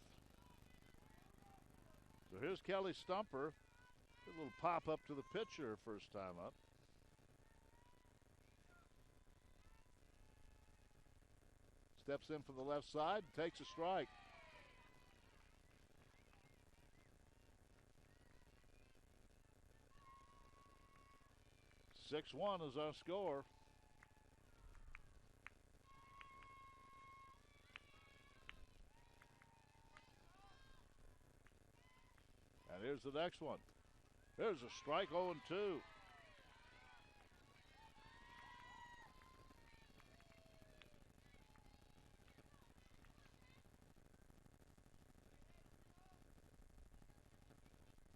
So here's Kelly Stumper. A little pop up to the pitcher first time up. Steps in for the left side, takes a strike. "6-1 is our score. And here's the next one. There's a strike, 0-2.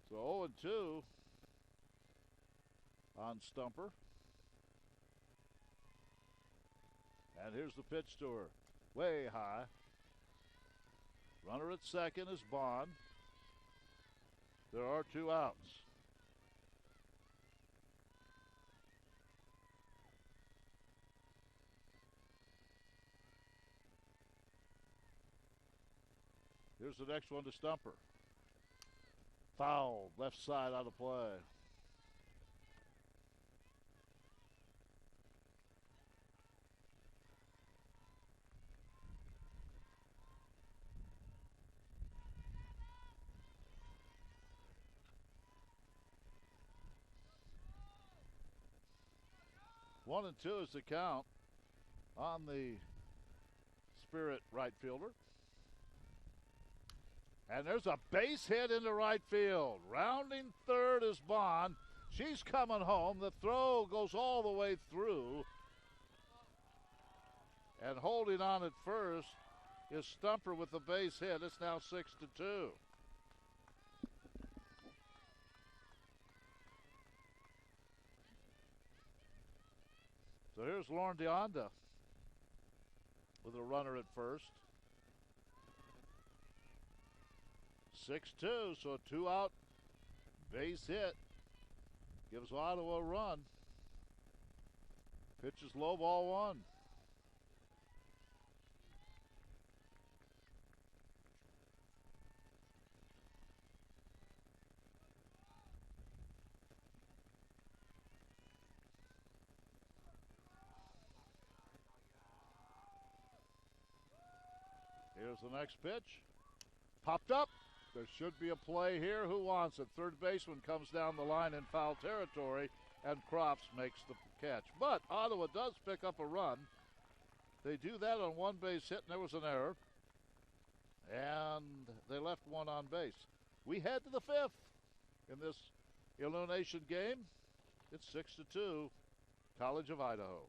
So 0-2 on Stumper. And here's the pitch to her. Way high. Runner at second is Bond. There are 2 outs. Here's the next one to Stumper. Foul, left side out of play. One and two is the count on the Spirit right fielder. And there's a base hit into right field. Rounding third is Bond. She's coming home. The throw goes all the way through. And holding on at first is Stumper with the base hit. It's now 6-2. So here's Lauren DeOnda with a runner at first. 6-2, so a 2-out base hit gives Ottawa a run. Pitch is low, ball 1. Here's the next pitch. Popped up. There should be a play here. Who wants it? Third baseman comes down the line in foul territory, and Crofts makes the catch. But Ottawa does pick up a run. They do that on one base hit, and there was an error. And they left one on base. We head to the 5th in this elimination game. It's 6-2, College of Idaho.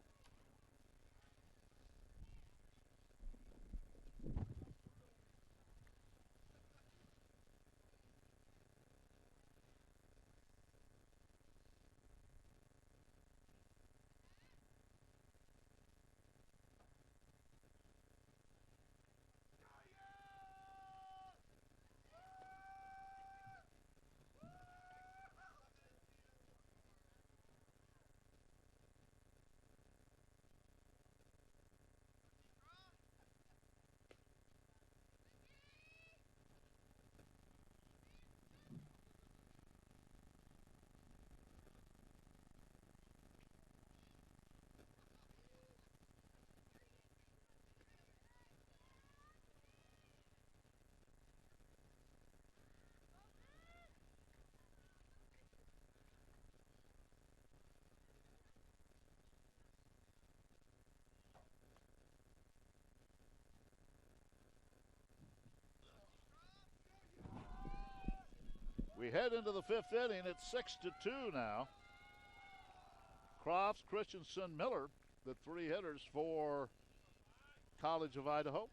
We head into the fifth inning. It's 6-2 now. Crofts, Christensen, Miller, the three hitters for College of Idaho.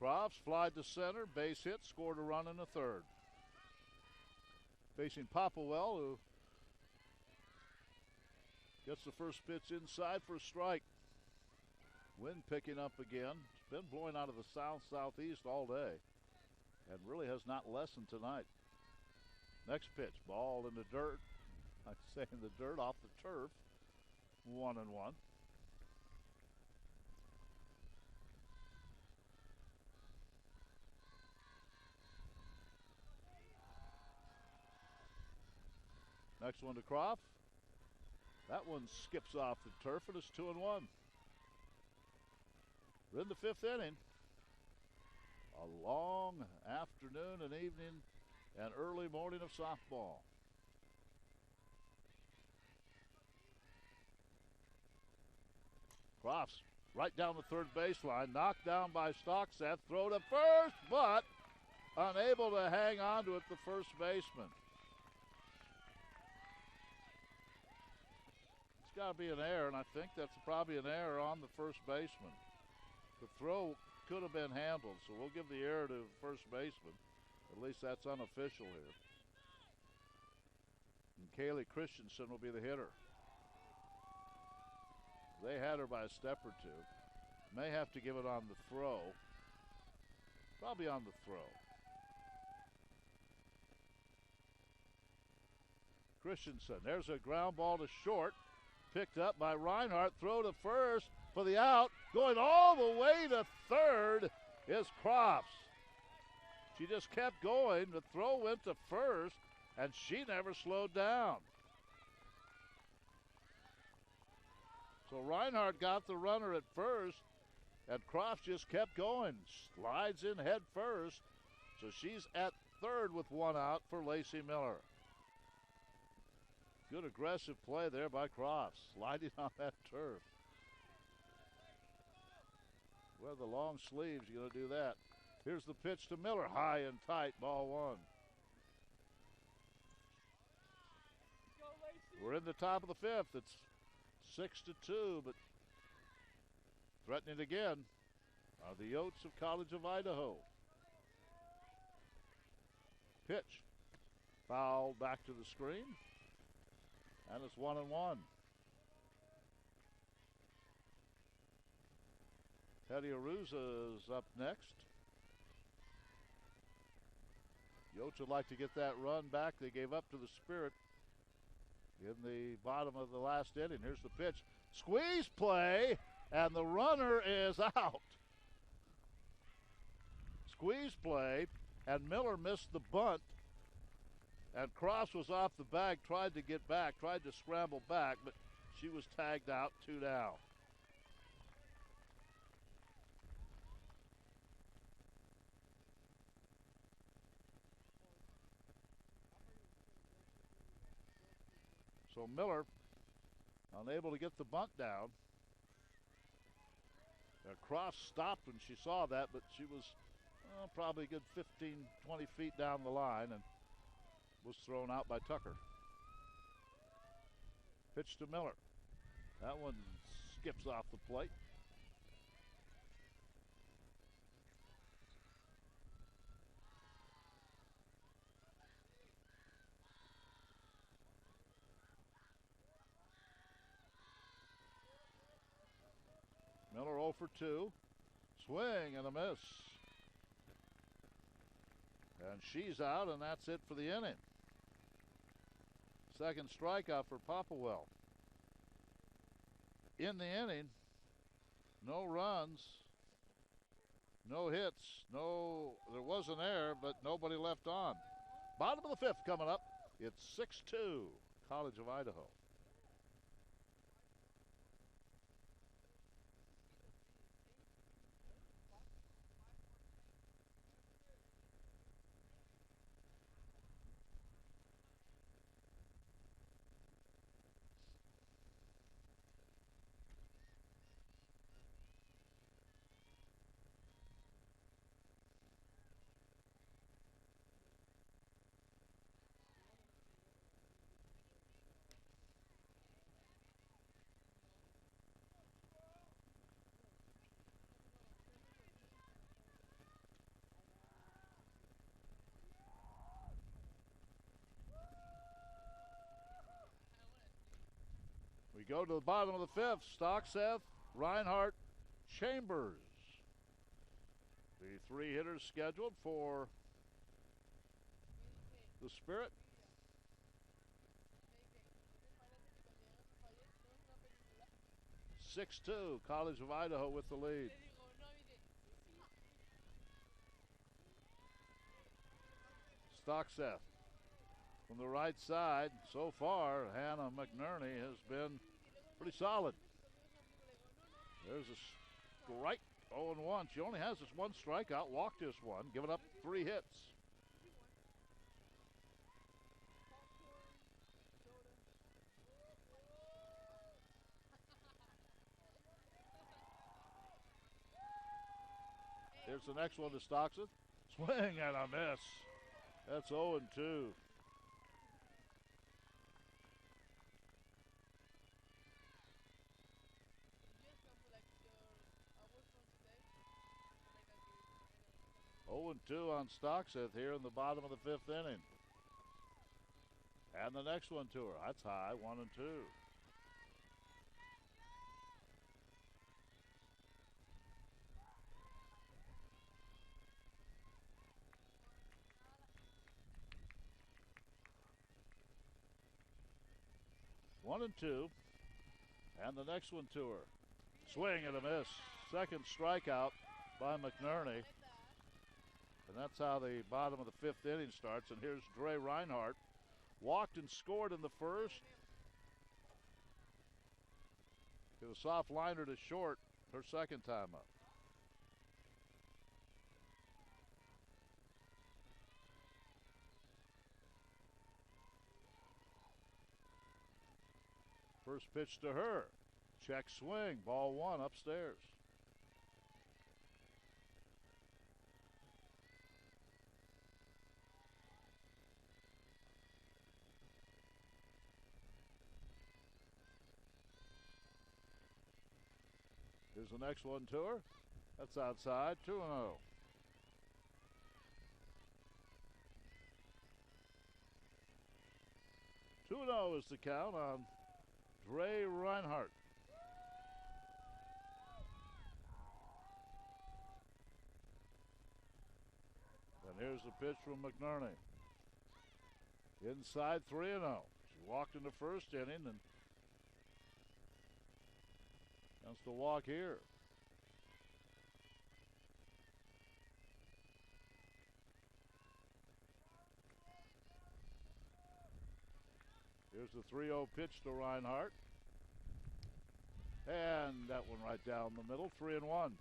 Crofts flied to center, base hit, scored a run in the third. Facing Popplewell, who gets the first pitch inside for a strike. Wind picking up again. It's been blowing out of the south-southeast all day and really has not lessened tonight. Next pitch, ball in the dirt. I'm saying the dirt off the turf. 1-1. Next one to Croft. That one skips off the turf and it's 2-1. We're in the fifth inning. A long afternoon and evening and early morning of softball. Crofts right down the third baseline, knocked down by Stockseth, throw to first, but unable to hang on to it, the first baseman. It's got to be an error, and I think that's probably an error on the first baseman. The throw could have been handled, so we'll give the error to the first baseman. At least that's unofficial here. And Kaylee Christensen will be the hitter. They had her by a step or two. May have to give it on the throw. Probably on the throw. Christensen, there's a ground ball to short. Picked up by Reinhardt, throw to first for the out. Going all the way to third is Crofts. She just kept going. The throw went to first, and she never slowed down. So Reinhardt got the runner at first, and Crofts just kept going. Slides in head first, so she's at third with one out for Lacey Miller. Good aggressive play there by Crofts, sliding on that turf. Well, the long sleeves, you're going to do that. Here's the pitch to Miller, high and tight, ball one. We're in the top of the fifth. It's 6-2, but threatening again are the Yotes of College of Idaho. Pitch, fouled back to the screen, and it's 1-1. Teddy Ariz is up next. Yotes would like to get that run back. They gave up to the Spirit in the bottom of the last inning. Here's the pitch. Squeeze play, and the runner is out. Squeeze play, and Miller missed the bunt. And Cross was off the bag, tried to get back, tried to scramble back, but she was tagged out, 2 down. So Miller, unable to get the bunt down. Cross stopped when she saw that, but she was probably a good 15, 20 feet down the line and was thrown out by Tucker. Pitch to Miller. That one skips off the plate. Miller 0 for 2. Swing and a miss. And she's out, and that's it for the inning. Second strikeout for Popplewell. In the inning, no runs, no hits, there was an error, but nobody left on. Bottom of the fifth coming up. It's 6-2, College of Idaho. go to the bottom of the fifth. Stockseth, Reinhardt, Chambers. The three hitters scheduled for the Spirit. 6-2, College of Idaho with the lead. Stockseth from the right side. So far, Hannah McNerney has been pretty solid. There's a strike, 0-1. She only has this one strikeout, walked this one, giving up 3 hits. Here's the next one to Stockseth. Swing and a miss. That's 0-2. And 2 on Stockseth here in the bottom of the 5th inning. And the next one to her. That's high, 1-2. One and two, and the next one to her. Swing and a miss. Second strikeout by McNerney. And that's how the bottom of the 5th inning starts. And here's Dre Reinhardt. Walked and scored in the first. Get a soft liner to short her second time up. First pitch to her. Check swing. Ball 1 upstairs. Here's the next one to her. That's outside. 2-0. 2-0 is the count on Dre Reinhardt. And here's the pitch from McNerney. Inside 3-0. She walked in the first inning and wants to walk here. Here's the 3-0 pitch to Reinhardt. And that one right down the middle, 3-1.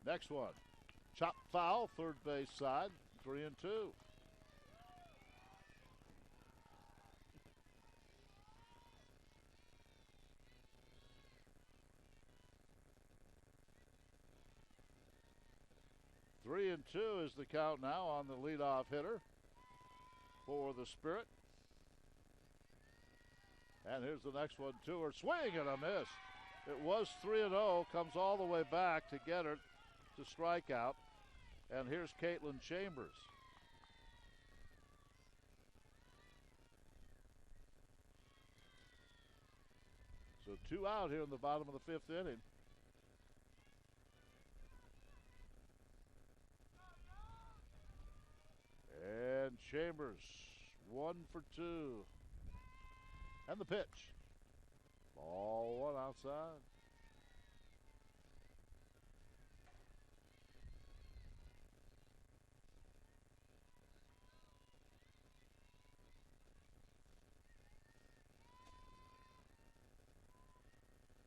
Next one. Chop foul, third base side, 3-2. Three and 2 is the count now on the leadoff hitter for the Spirit. And here's the next one to her. Swing and a miss. It was 3-0. Comes all the way back to get her to strike out. And here's Caitlin Chambers. So 2 out here in the bottom of the 5th inning. And Chambers, 1 for 2. And the pitch. Ball 1 outside.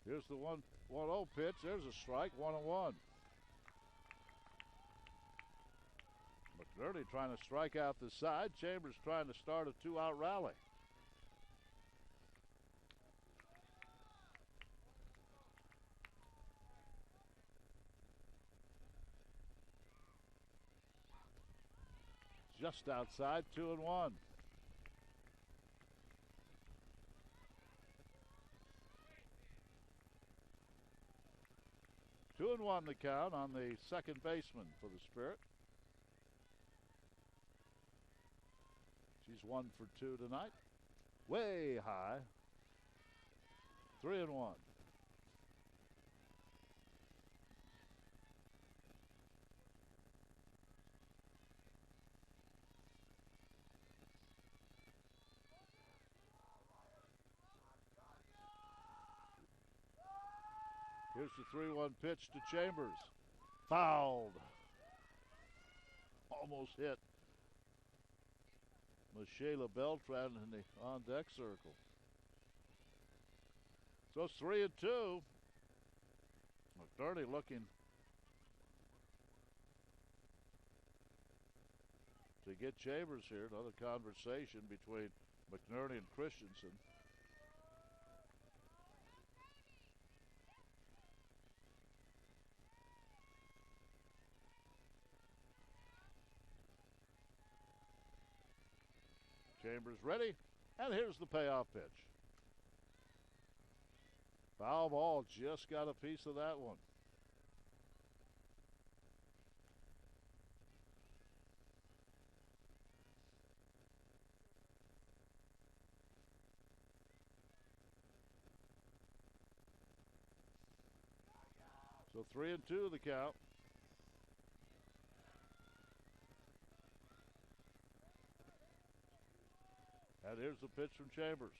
Here's the 1-0 pitch. There's a strike, 1-1. McNerney trying to strike out the side. Chambers trying to start a 2-out rally. Just outside, 2-1. 2-1 the count on the second baseman for the Spirit. She's 1 for 2 tonight. Way high. 3-1. Here's the 3-1 pitch to Chambers. Fouled. Almost hit Michaela Beltran in the on-deck circle. So it's 3-2. McNerney looking to get Chambers here. Another conversation between McNerney and Christensen. Chambers ready, and here's the payoff pitch. Foul ball, just got a piece of that one. So 3-2 the count. And here's the pitch from Chambers.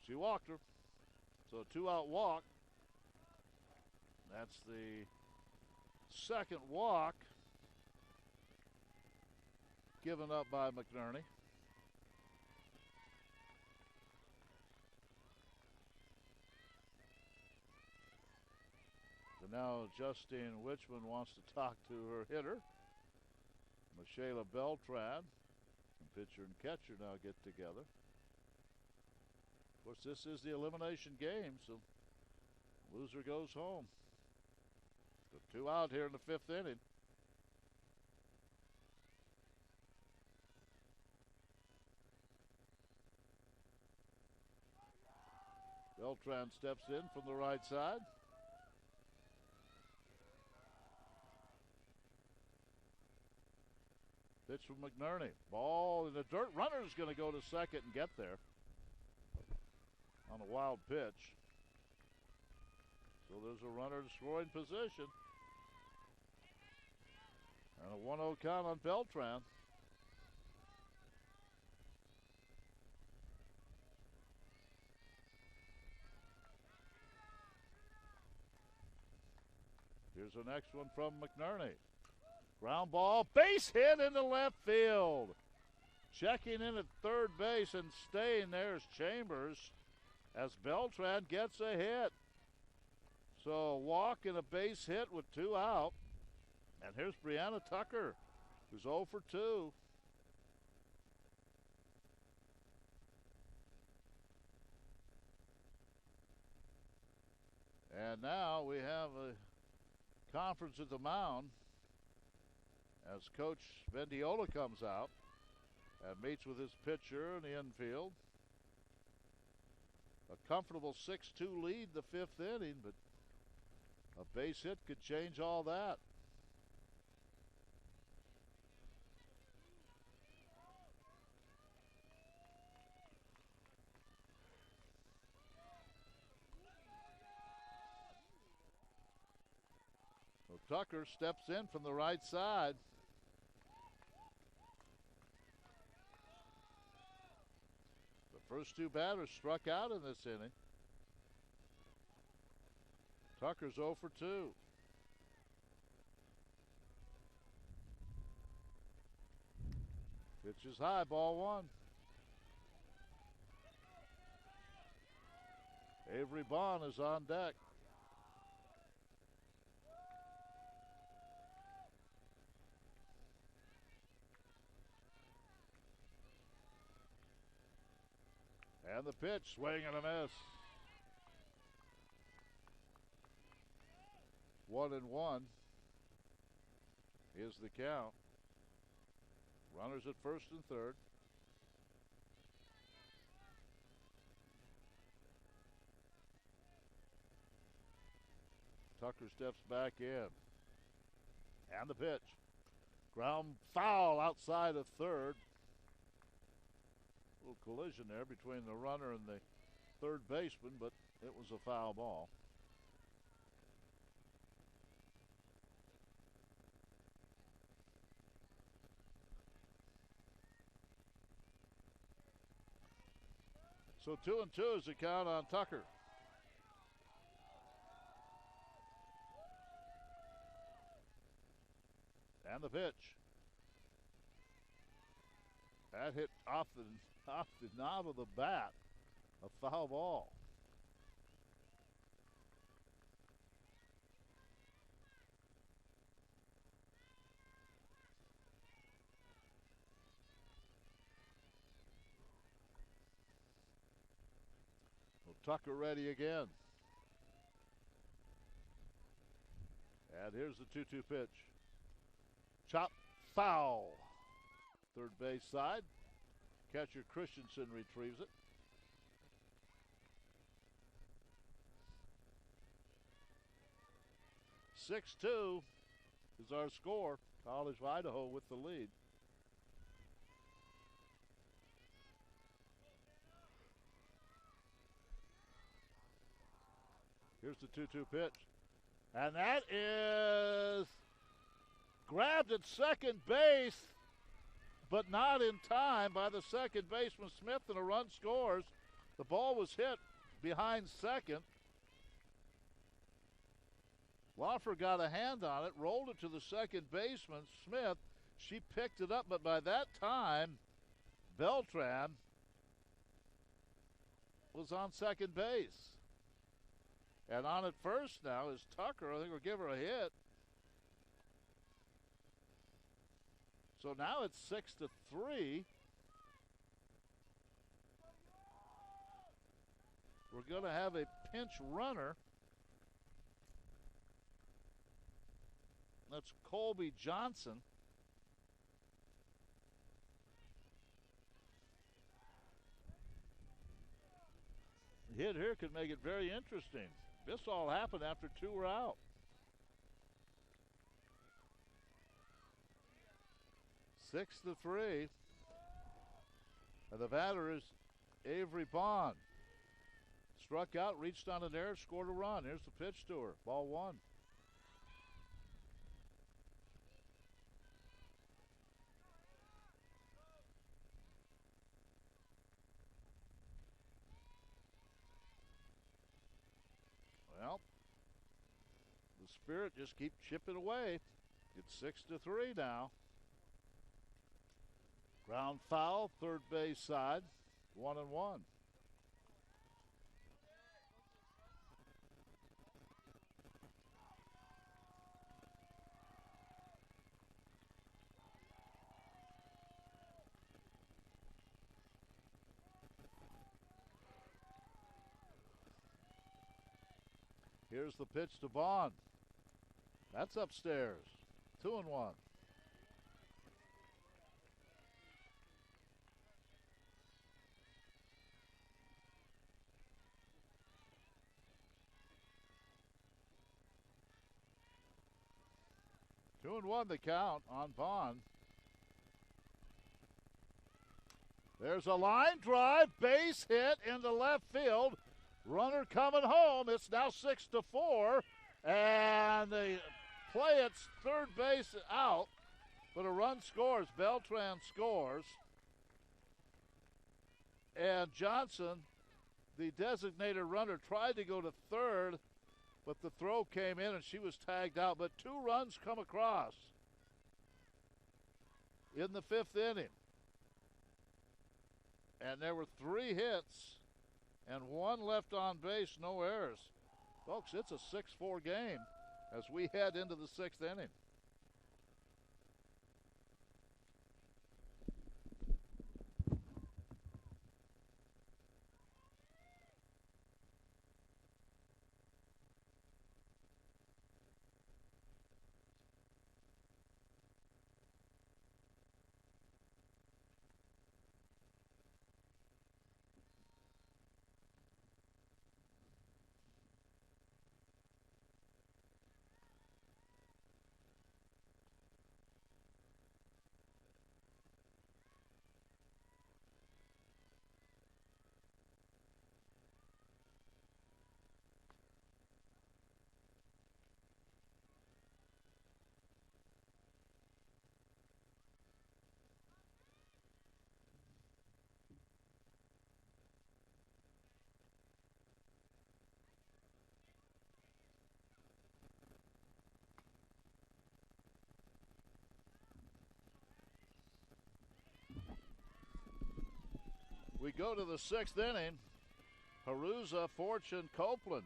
She walked her. So a 2-out walk. That's the second walk given up by McNerney. So now Justine Wichman wants to talk to her hitter. Michaela Beltran. Pitcher and catcher now get together. Of course, this is the elimination game, so loser goes home. So 2 out here in the 5th inning. Beltran steps in from the right side. Pitch from McNerney. Ball in the dirt. Runner's going to go to second and get there on a wild pitch. So there's a runner in scoring position. And a 1-0 count on Beltran. Here's the next one from McNerney. Ground ball, base hit into left field. Checking in at third base and staying there is Chambers as Beltran gets a hit. So a walk and a base hit with 2 out. And here's Brianna Tucker, who's 0 for 2. And now we have a conference at the mound as Coach Vendiola comes out and meets with his pitcher in the infield. A comfortable 6-2 lead the 5th inning, but a base hit could change all that. So Tucker steps in from the right side. First 2 batters struck out in this inning. Tucker's 0 for 2. Pitch is high, ball 1. Avery Bond is on deck. And the pitch, swing and a miss. 1-1 is the count. Runners at first and third. Tucker steps back in. And the pitch. Ground foul outside of third. A little collision there between the runner and the third baseman, but it was a foul ball. So 2-2 is the count on Tucker. And the pitch. That hit off the knob of the bat. A foul ball. So Tucker ready again. And here's the 2-2 pitch. Chop foul. Third base side. Catcher Christensen retrieves it. "6-2 is our score. College of Idaho with the lead. Here's the 2-2 pitch. And that is grabbed at second base, but not in time by the second baseman Smith, and a run scores. The ball was hit behind second. Loffer got a hand on it, rolled it to the second baseman, Smith. She picked it up, but by that time, Beltran was on second base. And on at first now is Tucker. I think we'll give her a hit. So now it's 6-3. We're going to have a pinch runner. That's Colby Johnson. The hit here could make it very interesting. This all happened after two were out. 6-3. And the batter is Avery Bond. Struck out, reached on an error, scored a run. Here's the pitch to her. Ball one. Well, the Spirit just keep chipping away. It's 6-3 now. Ground foul, third base side, 1-1. Here's the pitch to Bond. That's upstairs. 2-1. Two and one the count on Bond. There's a line drive, base hit into left field. Runner coming home. It's now 6-4, and they play its third base out, but a run scores. Beltran scores, and Johnson, the designated runner, tried to go to third, but the throw came in and she was tagged out. But two runs come across in the fifth inning, and there were three hits and one left on base, no errors. Folks, it's a 6-4 game as we head into the sixth inning. we go to the 6th inning. Haruza, Fortune, Copeland.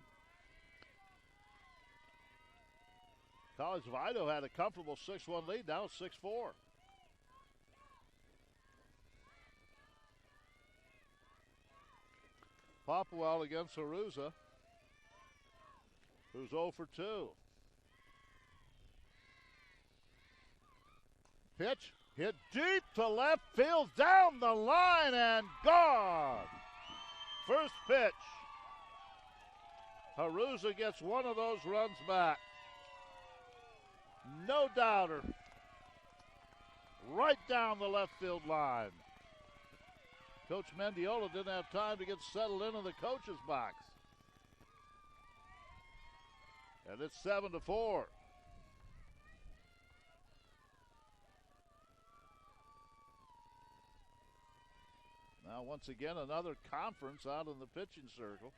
College of Idaho had a comfortable 6-1 lead. Now it's 6-4. Popwell against Haruza, who's 0 for 2. Pitch hit deep to left field, down the line, and gone. First pitch. Haruza gets one of those runs back. No doubter. Right down the left field line. Coach Mendiola didn't have time to get settled into the coach's box. And it's 7-4. Now once again another conference out in the pitching circle.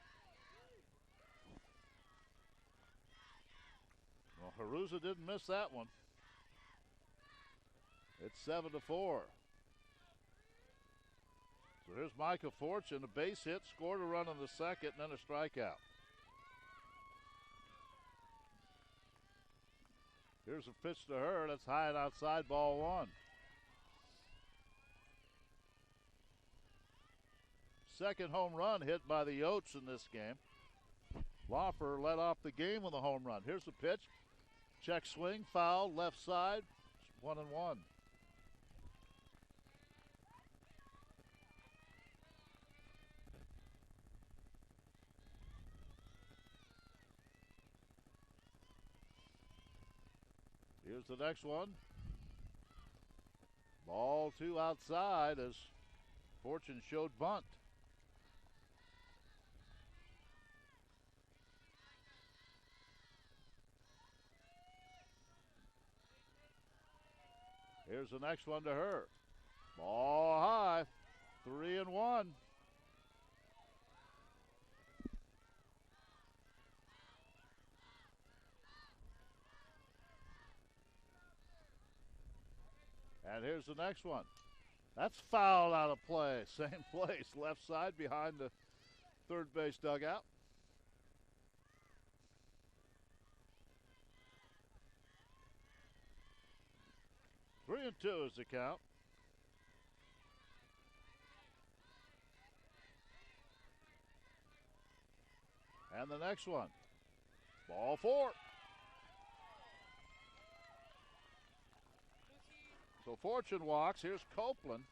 Well, Haruza didn't miss that one. It's 7-4. So here's Micah Fortune, a base hit, scored a run in the second, and then a strikeout. Here's a pitch to her. That's high and outside, ball 1. Second home run hit by the Yotes in this game. Loffer led off the game with a home run. Here's the pitch. Check swing, foul, left side, 1-1. Here's the next one. Ball 2 outside as Fortune showed bunt. Here's the next one to her. Ball high, 3-1. And here's the next one. That's fouled out of play. Same place, left side behind the third base dugout. 3-2 is the count. And the next one. Ball 4. So Fortune walks. Here's Copeland.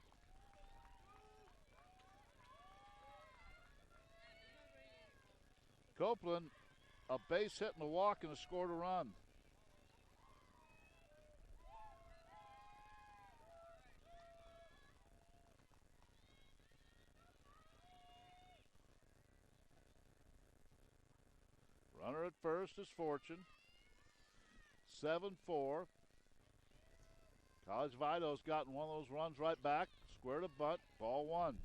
Copeland, a base hit and a walk and a scored a run. Runner at first is Fortune. 7-4. College of Idaho's gotten one of those runs right back. Squared a bunt. Ball 1.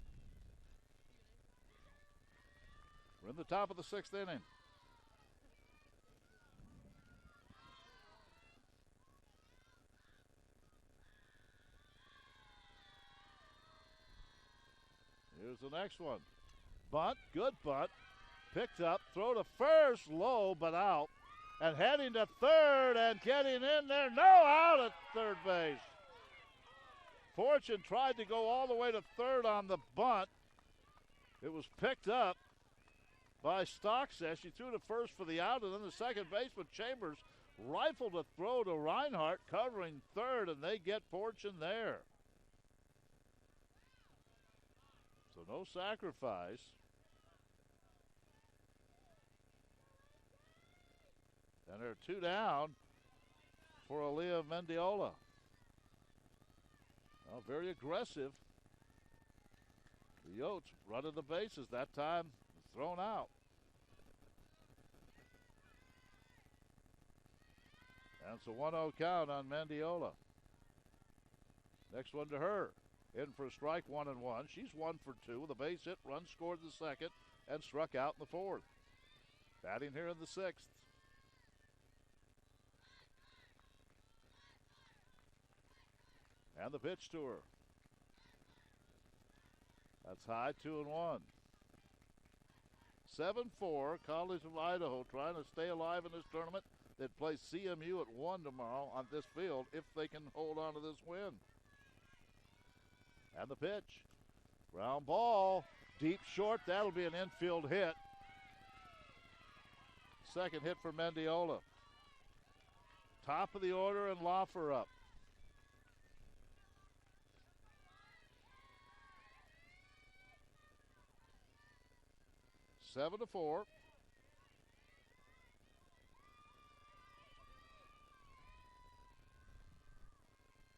We're in the top of the 6th inning. Here's the next one. Bunt. Good bunt. Picked up. Throw to first. Low but out. And heading to third and getting in there. No out at third base. Fortune tried to go all the way to third on the bunt. It was picked up by Stocksesh. He threw to first for the out, and then the second baseman, Chambers, rifled a throw to Reinhardt, covering third, and they get Fortune there. So no sacrifice. And they're 2 down for Aaliyah Mendiola. Well, very aggressive. The Yotes running the bases. That time thrown out. And it's a 1-0 count on Mendiola. Next one to her. In for a strike, 1-1. She's 1 for 2 with a base hit, run scored in the second, and struck out in the fourth. Batting here in the 6th. And the pitch to her. That's high, 2-1. 7-4, College of Idaho trying to stay alive in this tournament. They'd play CMU at 1 tomorrow on this field if they can hold on to this win. And the pitch. Ground ball, deep short. That'll be an infield hit. Second hit for Mendiola. Top of the order and Loffer up. Seven to 4.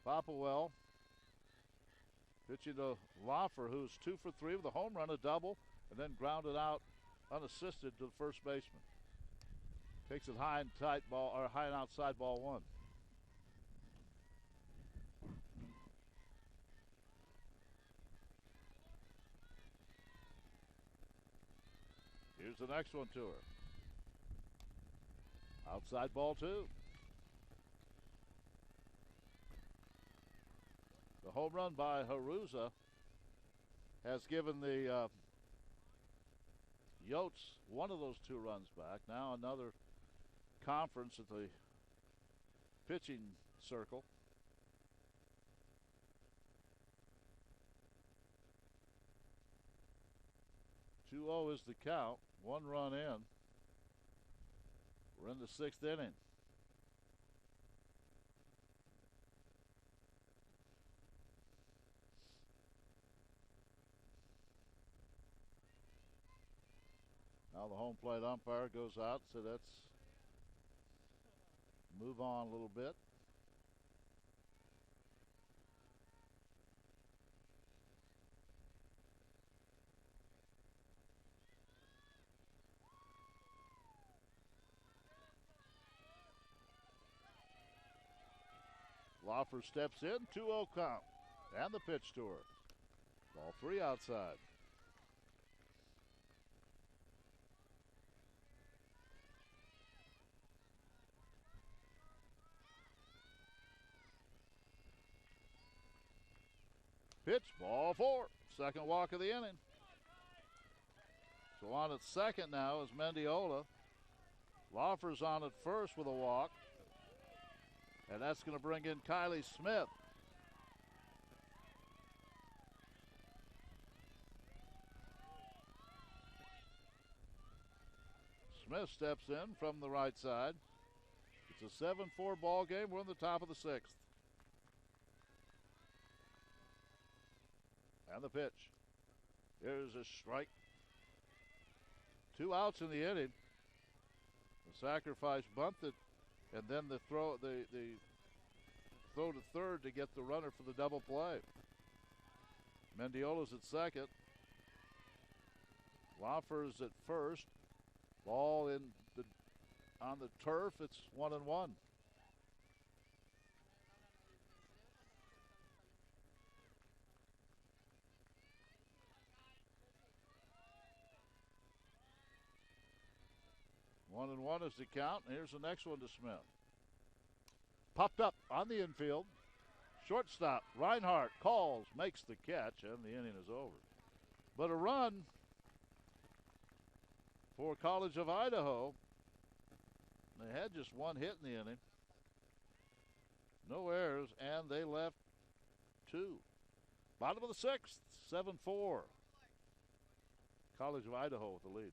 Popplewell pitching to Loffer, who's 2 for 3 with a home run, a double, and then grounded out unassisted to the first baseman. Takes it high and tight ball, or high and outside, ball 1. Here's the next one to her. Outside, ball 2. The home run by Haruza has given the Yotes one of those 2 runs back. Now another conference at the pitching circle. 2-0 is the count. 1 run in. We're in the 6th inning. Now the home plate umpire goes out, so that's move on a little bit. Loffer steps in, 2-0 count. And the pitch to her. Ball 3 outside. Pitch, ball 4. Second walk of the inning. So on at second now is Mendiola. Loffer's on at first with a walk. And that's going to bring in Kylie Smith. Smith steps in from the right side. It's a 7-4 ball game. We're in the top of the 6th. And the pitch. Here's a strike. 2 outs in the inning. The sacrifice bunted, and then the throw to third to get the runner for the double play. Mendiola's at second. Loffer's at first. Ball on the turf. It's 1-1. One and one is the count. And here's the next one to Smith. Popped up on the infield. Shortstop Reinhardt calls, makes the catch, and the inning is over. But a run for College of Idaho. They had just 1 hit in the inning. No errors, and they left 2. Bottom of the 6th, 7-4. College of Idaho with the lead.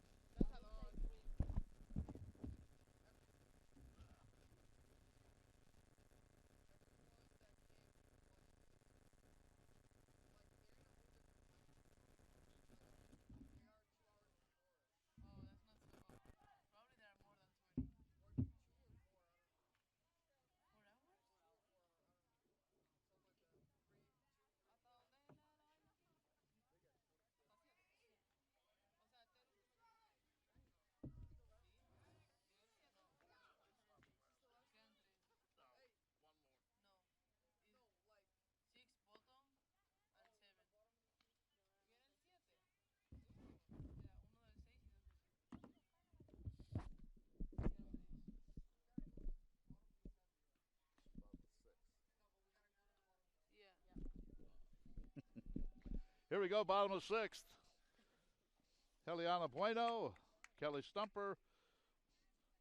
Here we go, bottom of sixth. Heliana Bueno, Kelly Stumper,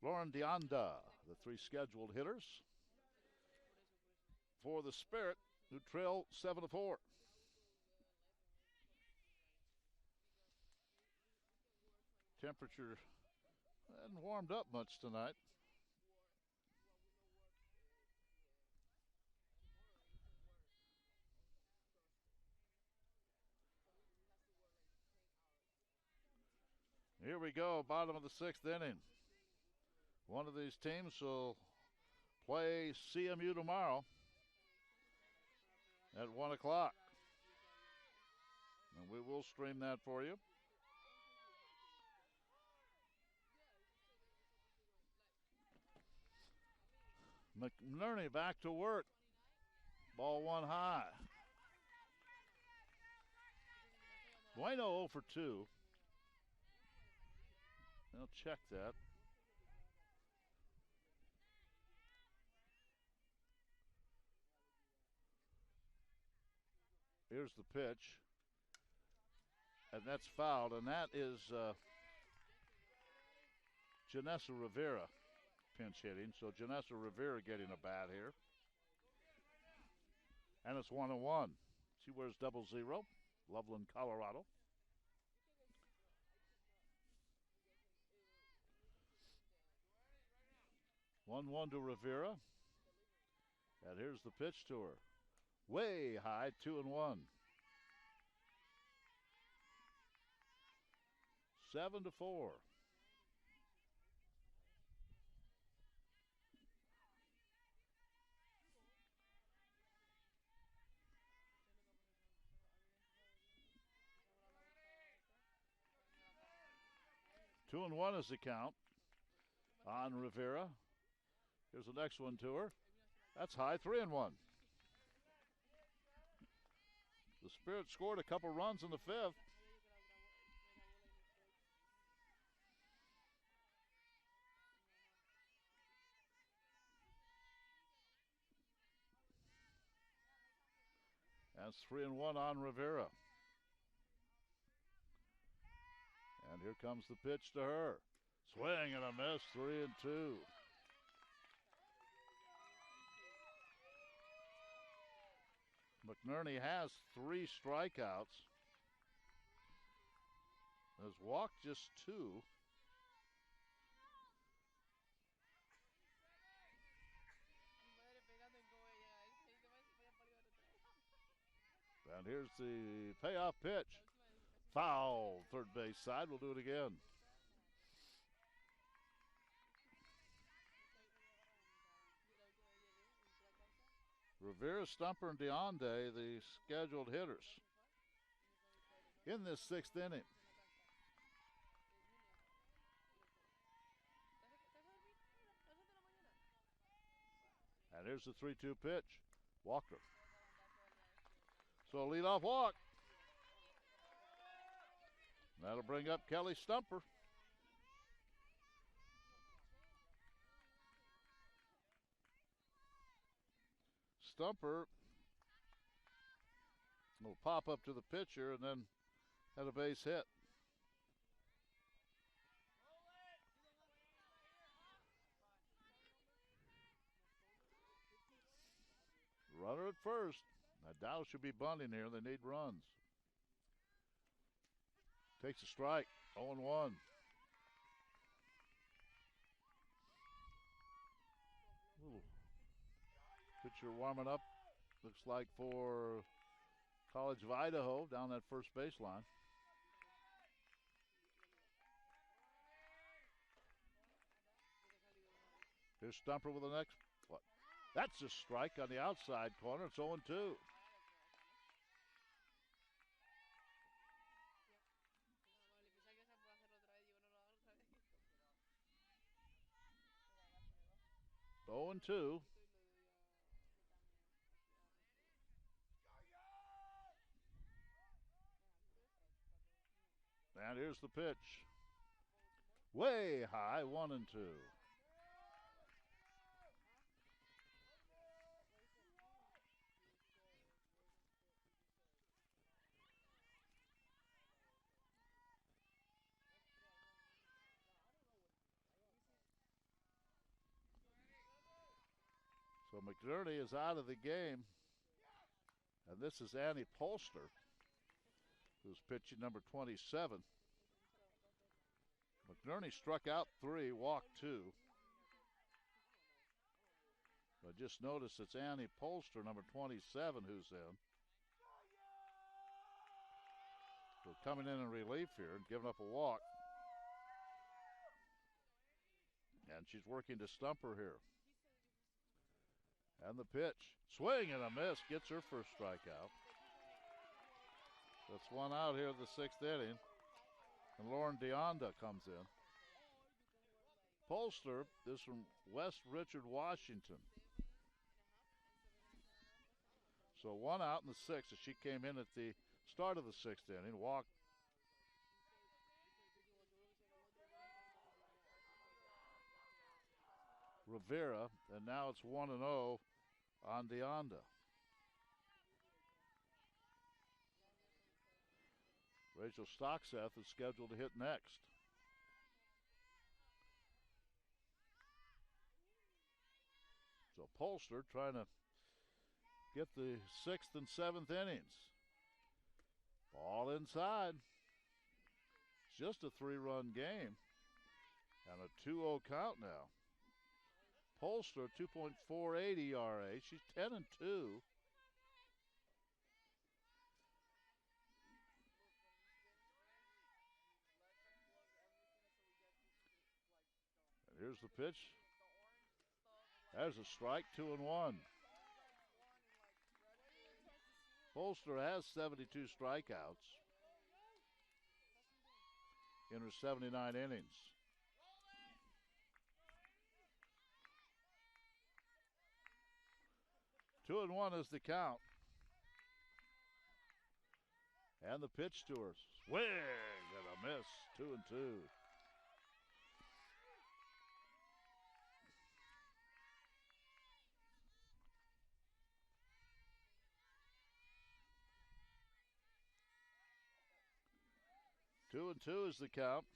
Lauren Deonda, the three scheduled hitters for the Spirit, who trail 7-4. Temperature hadn't warmed up much tonight. Here we go, bottom of the sixth inning. One of these teams will play CMU tomorrow at 1 o'clock. And we will stream that for you. McNerney back to work. Ball one high. Bueno 0 for 2. They'll check that. Here's the pitch. And that's fouled. And that is Janessa Rivera pinch hitting. So Janessa Rivera getting a bat here. And it's 1-1. She wears 00. Loveland, Colorado. One to Rivera. And here's the pitch to her. Way high, 2-1. 7-4. Two and one is the count on Rivera. Here's the next one to her. That's high, 3-1. The Spirit scored a couple runs in the fifth. That's 3-1 on Rivera. And here comes the pitch to her. Swing and a miss, 3-2. McNerney has 3 strikeouts. Has walked just 2. And here's the payoff pitch. Foul, third base side. We'll do it again. Rivera, Stumper, and Deonde, the scheduled hitters in this sixth inning. And here's the 3-2 pitch. Walker. So leadoff walk. That'll bring up Kelly Stumper. Stumper will pop up to the pitcher and then had a base hit. Runner at first. Now Dow should be bunting here. They need runs. Takes a strike. 0-1. Pitcher warming up. Looks like for College of Idaho down that first baseline. Here's Stumper with the next. What? That's a strike on the outside corner. It's 0-2. Oh and 2. And here's the pitch. Way high, 1-2. So McNerney is out of the game. And this is Annie Polster, who's pitching number 27. McNerney struck out 3, walked 2. But just notice it's Annie Polster, number 27, who's in. So coming in relief here and giving up a walk. And she's working to stump her here. And the pitch. Swing and a miss. Gets her first strikeout. That's one out here in the 6th inning. And Lauren Deonda comes in. Polster is from West Richard, Washington. So one out in the 6th as she came in at the start of the 6th inning. Walked. Rivera, and now it's 1-0 on Deonda. Rachel Stockseth is scheduled to hit next. So Polster trying to get the 6th and 7th innings. Ball inside. It's just a 3-run game. And a 2-0 count now. Polster, 2.48 ERA. She's 10-2. And here's the pitch. There's a strike, 2-1. Polster has 72 strikeouts in her 79 innings. Two and one is the count. And the pitch to her. Swing and a miss. 2-2. Two and two is the count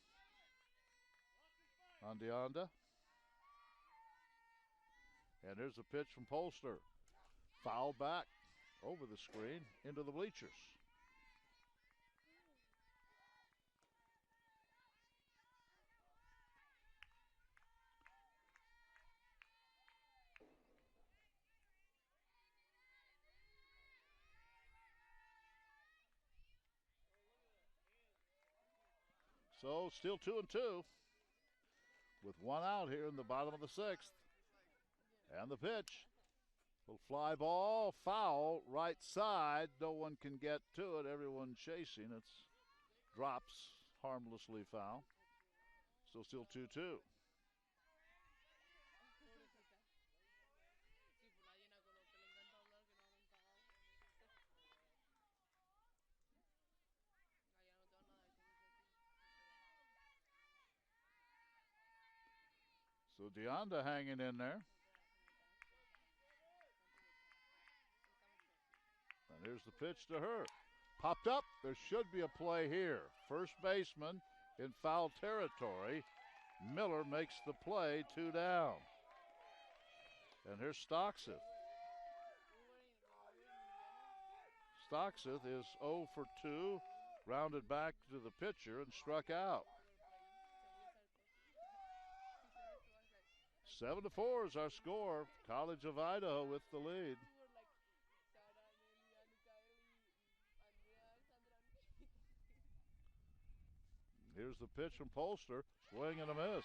on Deonda. And here's a pitch from Polster. Foul back over the screen into the bleachers. So still 2 and 2 with one out here in the bottom of the 6th. And the pitch. Little fly ball, foul, right side. No one can get to it. Everyone chasing. It's drops harmlessly foul. Still 2-2. So Deonda hanging in there. And here's the pitch to her. Popped up. There should be a play here. First baseman in foul territory. Miller makes the play, 2 down. And here's Stockseth. Stockseth is 0 for 2. Rounded back to the pitcher and struck out. 7-4 is our score. College of Idaho with the lead. Here's the pitch from Polster. Swing and a miss.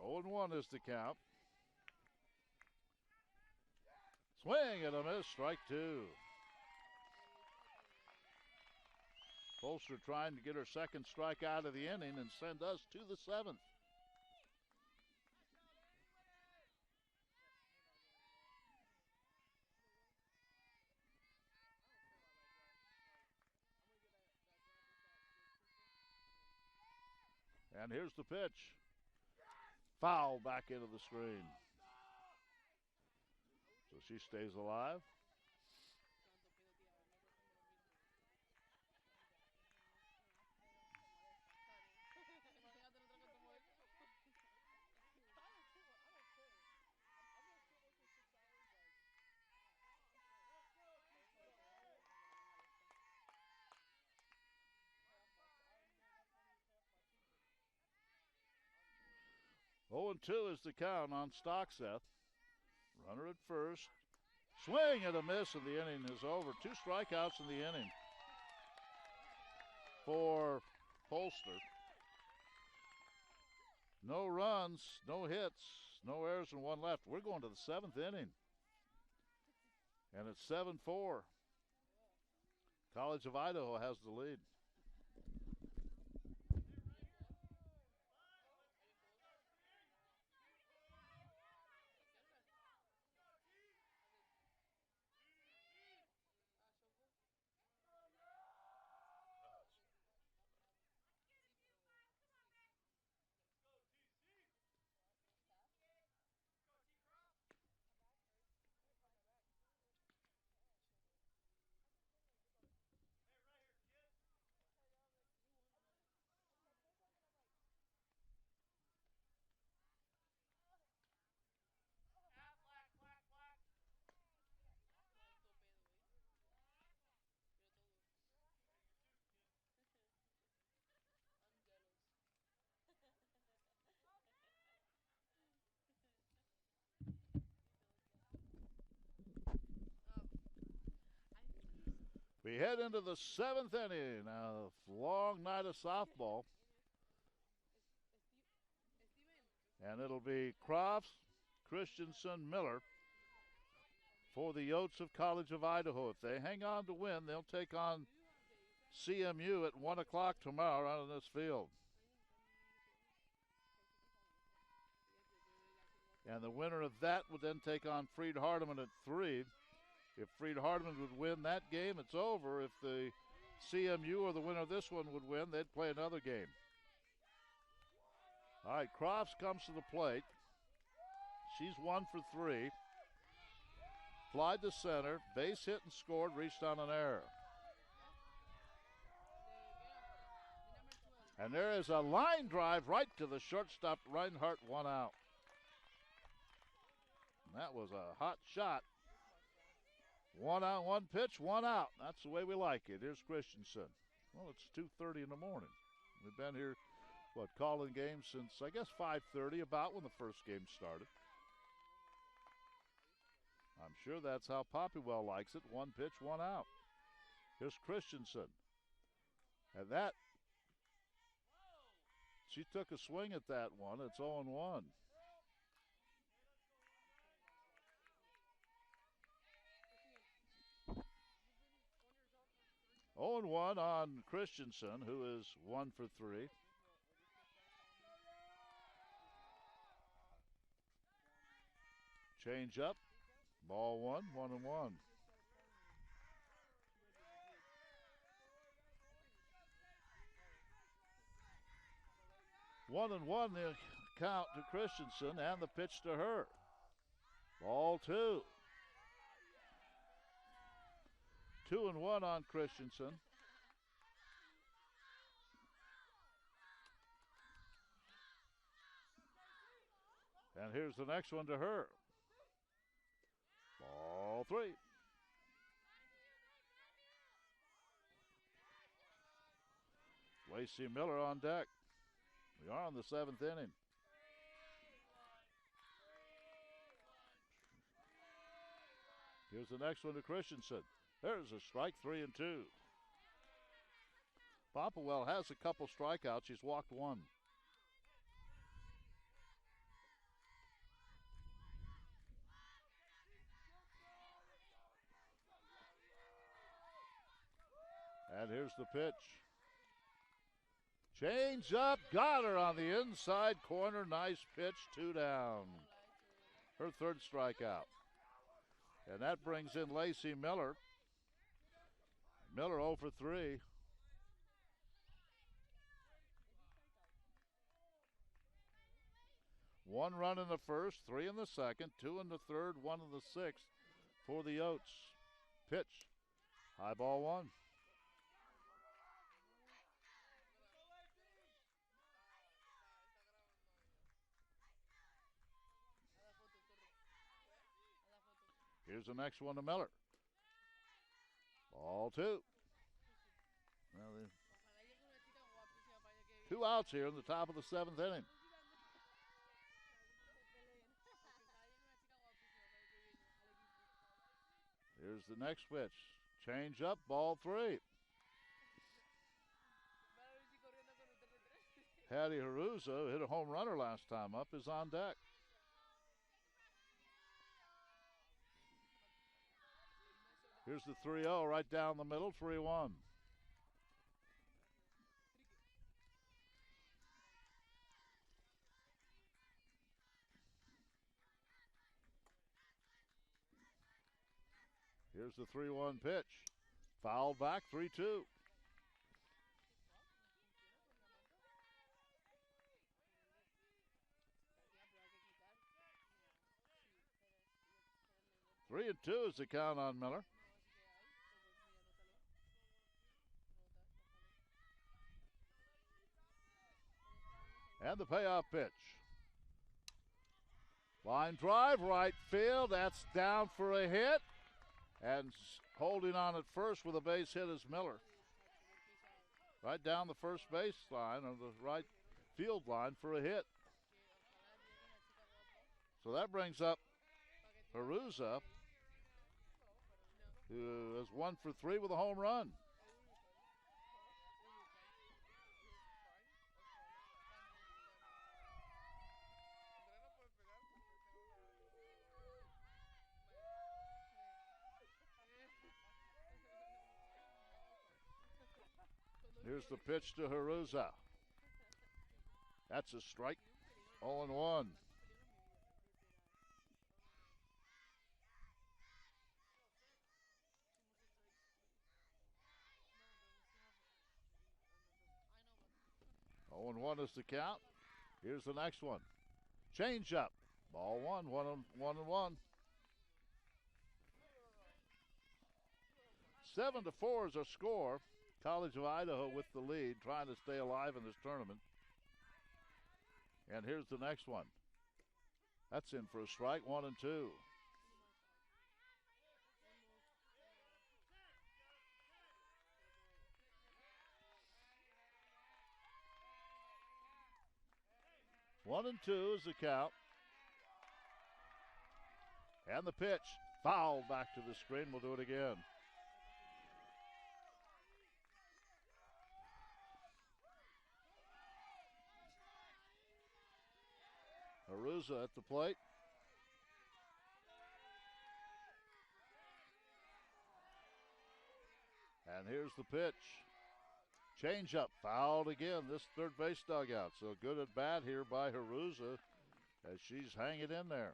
Oh and 1 is the count. Swing and a miss. Strike 2. Polster trying to get her second strike out of the inning and send us to the 7th. And here's the pitch. Foul back into the screen. So she stays alive. Oh, and 2 is the count on Stockseth. Runner at first. Swing and a miss, and the inning is over. 2 strikeouts in the inning for Polster. No runs, no hits, no errors, and 1 left. We're going to the 7th inning. And it's 7-4. College of Idaho has the lead. We head into the 7th inning. A long night of softball. And it'll be Crofts, Christensen, Miller for the Yotes of College of Idaho. If they hang on to win, they'll take on CMU at 1 o'clock tomorrow out on this field. And the winner of that would then take on Freed Hardeman at 3. If Freed Hardeman would win that game, it's over. If the CMU or the winner of this one would win, they'd play another game. All right, Crofts comes to the plate. She's 1 for 3. Flied to center, base hit and scored, reached on an error. And there is a line drive right to the shortstop, Reinhardt, 1 out. And that was a hot shot. 1 out, 1 pitch, 1 out. That's the way we like it. Here's Christensen. Well, it's 2:30 in the morning. We've been here, calling games since, I guess, 5:30, about when the first game started. I'm sure that's how Poppywell likes it. 1 pitch, 1 out. Here's Christensen. And that, she took a swing at that one. It's 0-1. Oh, 0-1 on Christensen, who is 1 for 3. Change up. Ball 1, 1-1. One and one the count to Christensen and the pitch to her. Ball 2. 2-1 on Christensen. And here's the next one to her. Ball 3. Lacey Miller on deck. We are on the 7th inning. Here's the next one to Christensen. There's a strike, 3-2. Poppywell has a couple strikeouts. She's walked 1. And here's the pitch. Change up, got her on the inside corner. Nice pitch, 2 down. Her 3rd strikeout. And that brings in Lacey Miller. Miller 0 for 3. One run in the first, 3 in the second, 2 in the third, 1 in the 6th. for the Yotes. Pitch. High ball one. Here's the next one to Miller. Ball two. Well, two outs here in the top of the seventh inning. Here's the next pitch. Change up, ball three. Hattie Haruza hit a home runner last time up, is on deck. Here's the 3-0 right down the middle, 3-1. Here's the 3-1 pitch. Fouled back, 3-2. Three and two is the count on Miller. And the payoff pitch. Line drive, right field. That's down for a hit. And holding on at first with a base hit is Miller. Right down the first base line, or the right field line for a hit. So that brings up Haruza, who is 1 for 3 with a home run. Here's the pitch to Haruza. That's a strike. 0-1. Oh, and 1 is the count. Here's the next one. Change up. Ball one, 1-1. 7-4 is our score. College of Idaho with the lead, trying to stay alive in this tournament. And here's the next one. That's in for a strike, 1-2. One and two is the count. And the pitch. Foul back to the screen. We'll do it again. Haruza at the plate. And here's the pitch. Change up, fouled again, this third base dugout. So good at bat here by Haruza as she's hanging in there.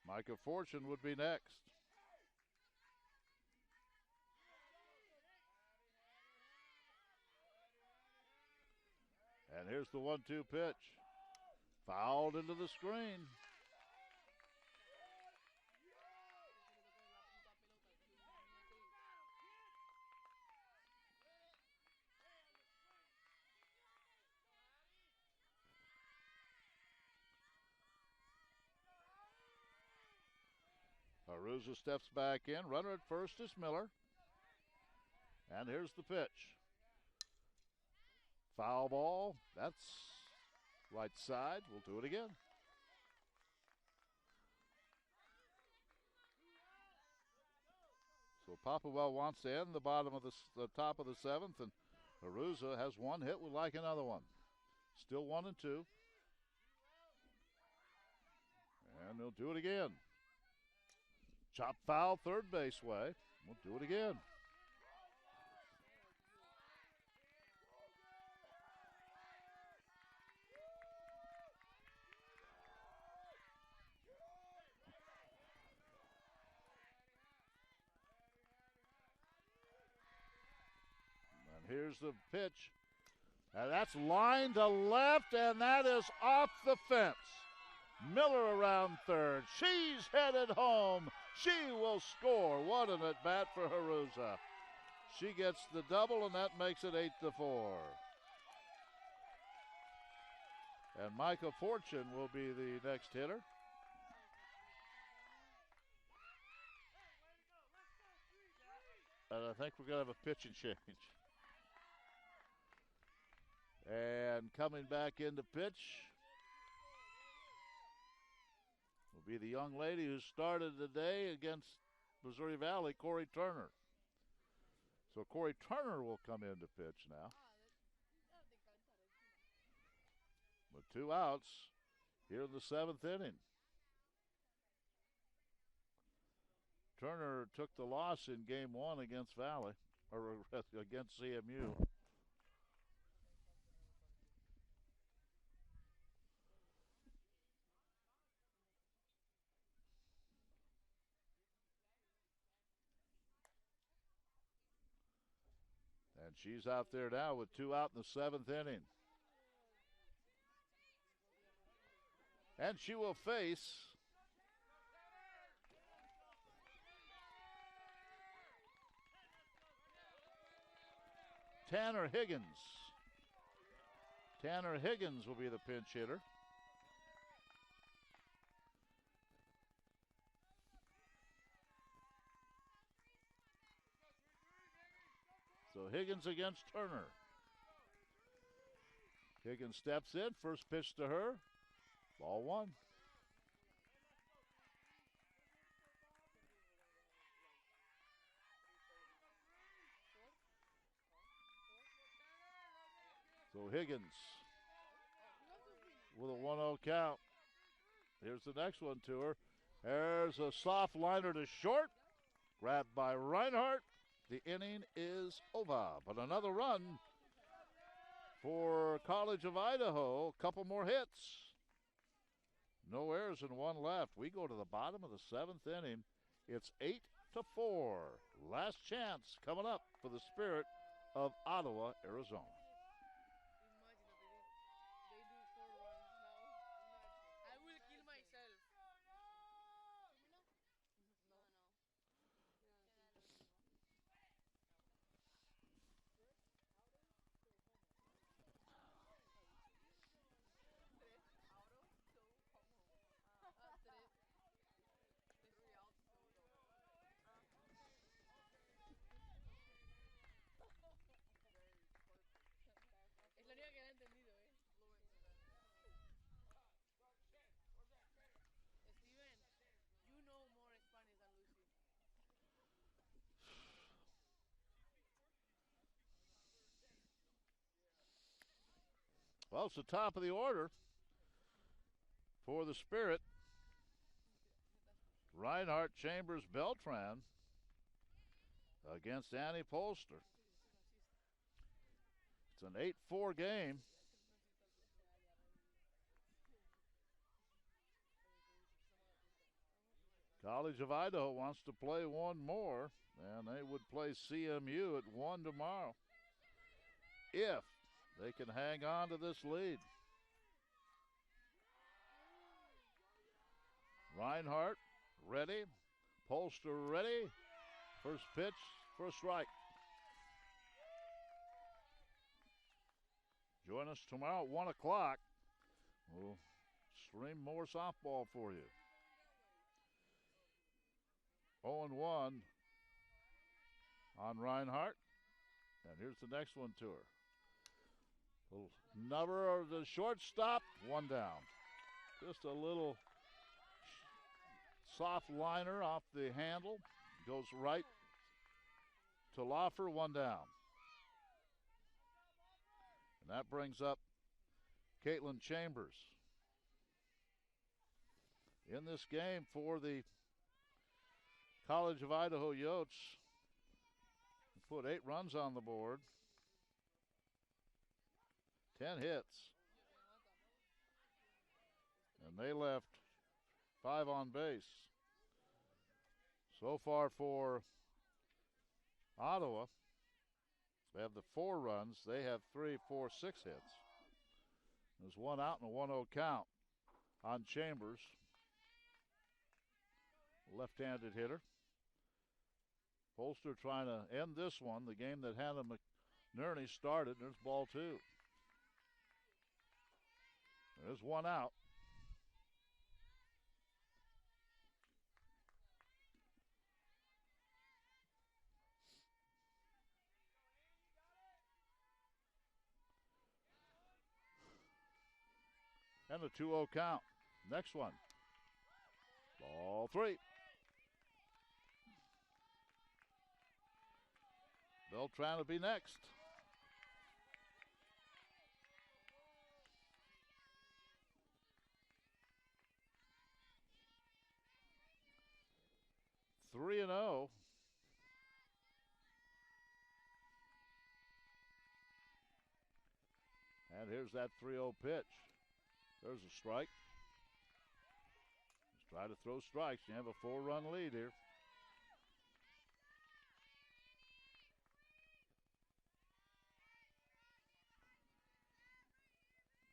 Micah Fortune would be next. And here's the 1-2 pitch. Fouled into the screen. Haruza steps back in. Runner at first is Miller. And here's the pitch. Foul ball. That's right side. We'll do it again. So Popplewell wants to end the bottom of the top of the seventh, and Haruza has one hit, would like another one. Still 1 and 2. And they'll do it again. Chop foul third base way. We'll do it again. And here's the pitch. And that's line to left, and that is off the fence. Miller around third. She's headed home. She will score. What an at-bat for Haruza. She gets the double, and that makes it 8-4. And Micah Fortune will be the next hitter. And I think we're going to have a pitching change. And coming back into pitch will be the young lady who started today against Missouri Valley, Corey Turner. So Corey Turner will come in to pitch now. With 2 outs here in the 7th inning. Turner took the loss in game 1 against Valley, or against CMU. And she's out there now with 2 out in the 7th inning. And she will face Tanner Higgins. Tanner Higgins will be the pinch hitter. So Higgins against Turner. Higgins steps in. First pitch to her. Ball 1. So Higgins with a 1-0 count. Here's the next one to her. There's a soft liner to short. Grabbed by Reinhardt. The inning is over. But another run for College of Idaho. A couple more hits. No errors and 1 left. We go to the bottom of the 7th inning. It's 8-4. Last chance coming up for the Spirit of Ottawa, Arizona. Well, it's the top of the order for the Spirit. Reinhardt, Chambers, Beltran against Annie Polster. It's an 8-4 game. College of Idaho wants to play one more, and they would play CMU at 1 tomorrow if they can hang on to this lead. Reinhardt ready. Polster ready. First pitch for a strike. Join us tomorrow at 1 o'clock. We'll stream more softball for you. 0-1 on Reinhardt. And here's the next one to her. Little number of the shortstop, 1 down. Just a little soft liner off the handle. Goes right to Loffer, 1 down. And that brings up Caitlin Chambers. In this game for the College of Idaho Yotes, put 8 runs on the board. 10 hits. And they left 5 on base. So far for Ottawa, they have the 4 runs. They have 3, 4, 6 hits. There's 1 out and a 1-0 count. on Chambers. Left-handed hitter. Polster trying to end this one, the game that Hannah McNerney started. There's ball two. There's one out. And a 2-0 count. Next one. Ball three. Beltran will be next. Three and 0. And here's that 3-0 pitch. There's a strike. Let's try to throw strikes. You have a 4-run lead here.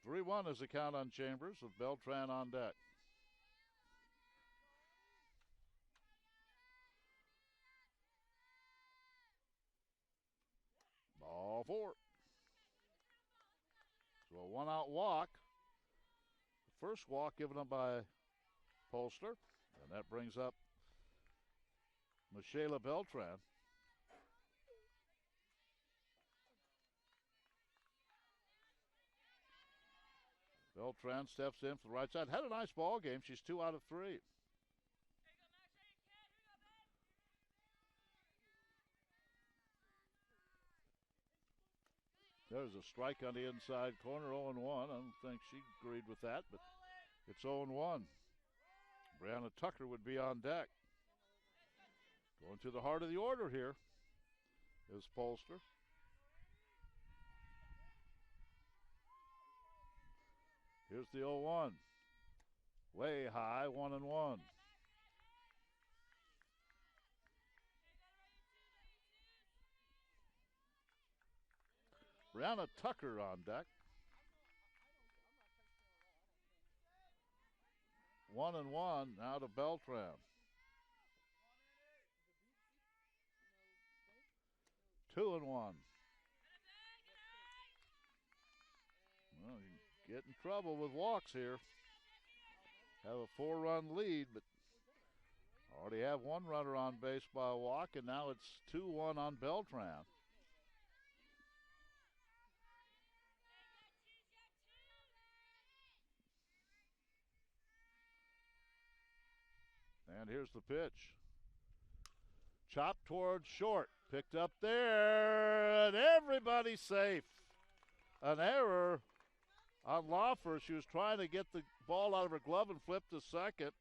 Three-1 is the count on Chambers with Beltran on deck. Ball four. So a one-out walk. The first walk given up by Polster. And that brings up Michaela Beltran. Beltran steps in for the right side. Had a nice ball game. She's 2 out of 3. There's a strike on the inside corner, 0-1. I don't think she agreed with that, but it's 0-1. Brianna Tucker would be on deck. Going to the heart of the order here is Polster. Here's the 0-1. Way high, 1-1. Brianna Tucker on deck. 1-1 now to Beltran. 2-1. Well, you get in trouble with walks here. Have a 4-run lead, but already have one runner on base by a walk, and now it's 2-1 on Beltran. And here's the pitch. Chopped towards short. Picked up there, and everybody's safe. An error on Loffer. She was trying to get the ball out of her glove and flip to second,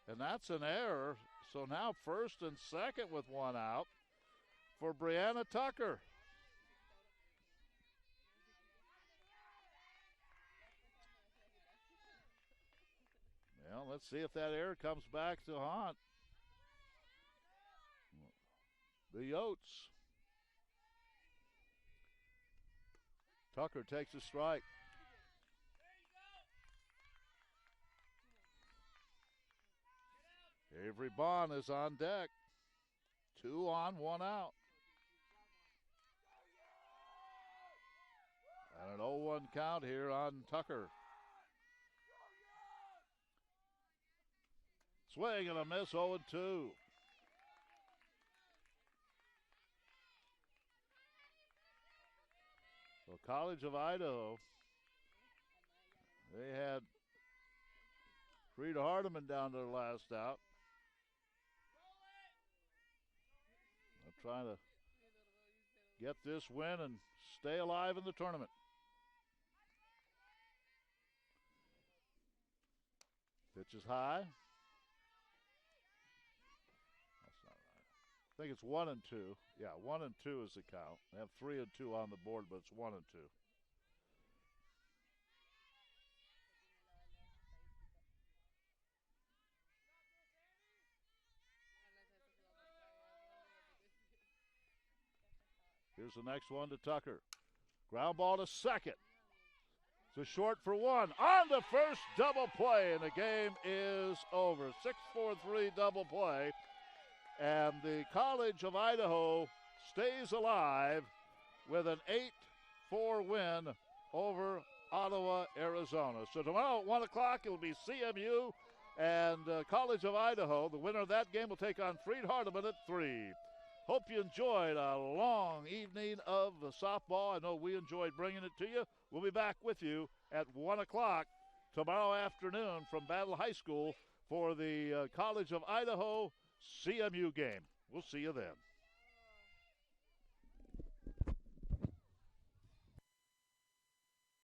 and that's an error. So now first and second with one out for Brianna Tucker. Well, let's see if that error comes back to haunt the Yotes. Tucker takes a strike. Avery Bond is on deck. 2 on, 1 out. And an 0-1 count here on Tucker. Swing and a miss, 0-2. So College of Idaho, they had Frida Hardeman down to their last out. They're trying to get this win and stay alive in the tournament. Pitch is high. That's not right. I think it's 1 and 2. Yeah, 1 and 2 is the count. They have 3 and 2 on the board, but it's 1 and 2. Here's the next one to Tucker. Ground ball to second. to short for one on the first double play, and the game is over. 6-4-3 double play, and the College of Idaho stays alive with an 8-4 win over Ottawa, Arizona. So tomorrow at 1 o'clock, it will be CMU and College of Idaho. The winner of that game will take on Freed Hardeman at 3. Hope you enjoyed a long evening of softball. I know we enjoyed bringing it to you. We'll be back with you at 1 o'clock tomorrow afternoon from Battle High School for the College of Idaho CMU game. We'll see you then.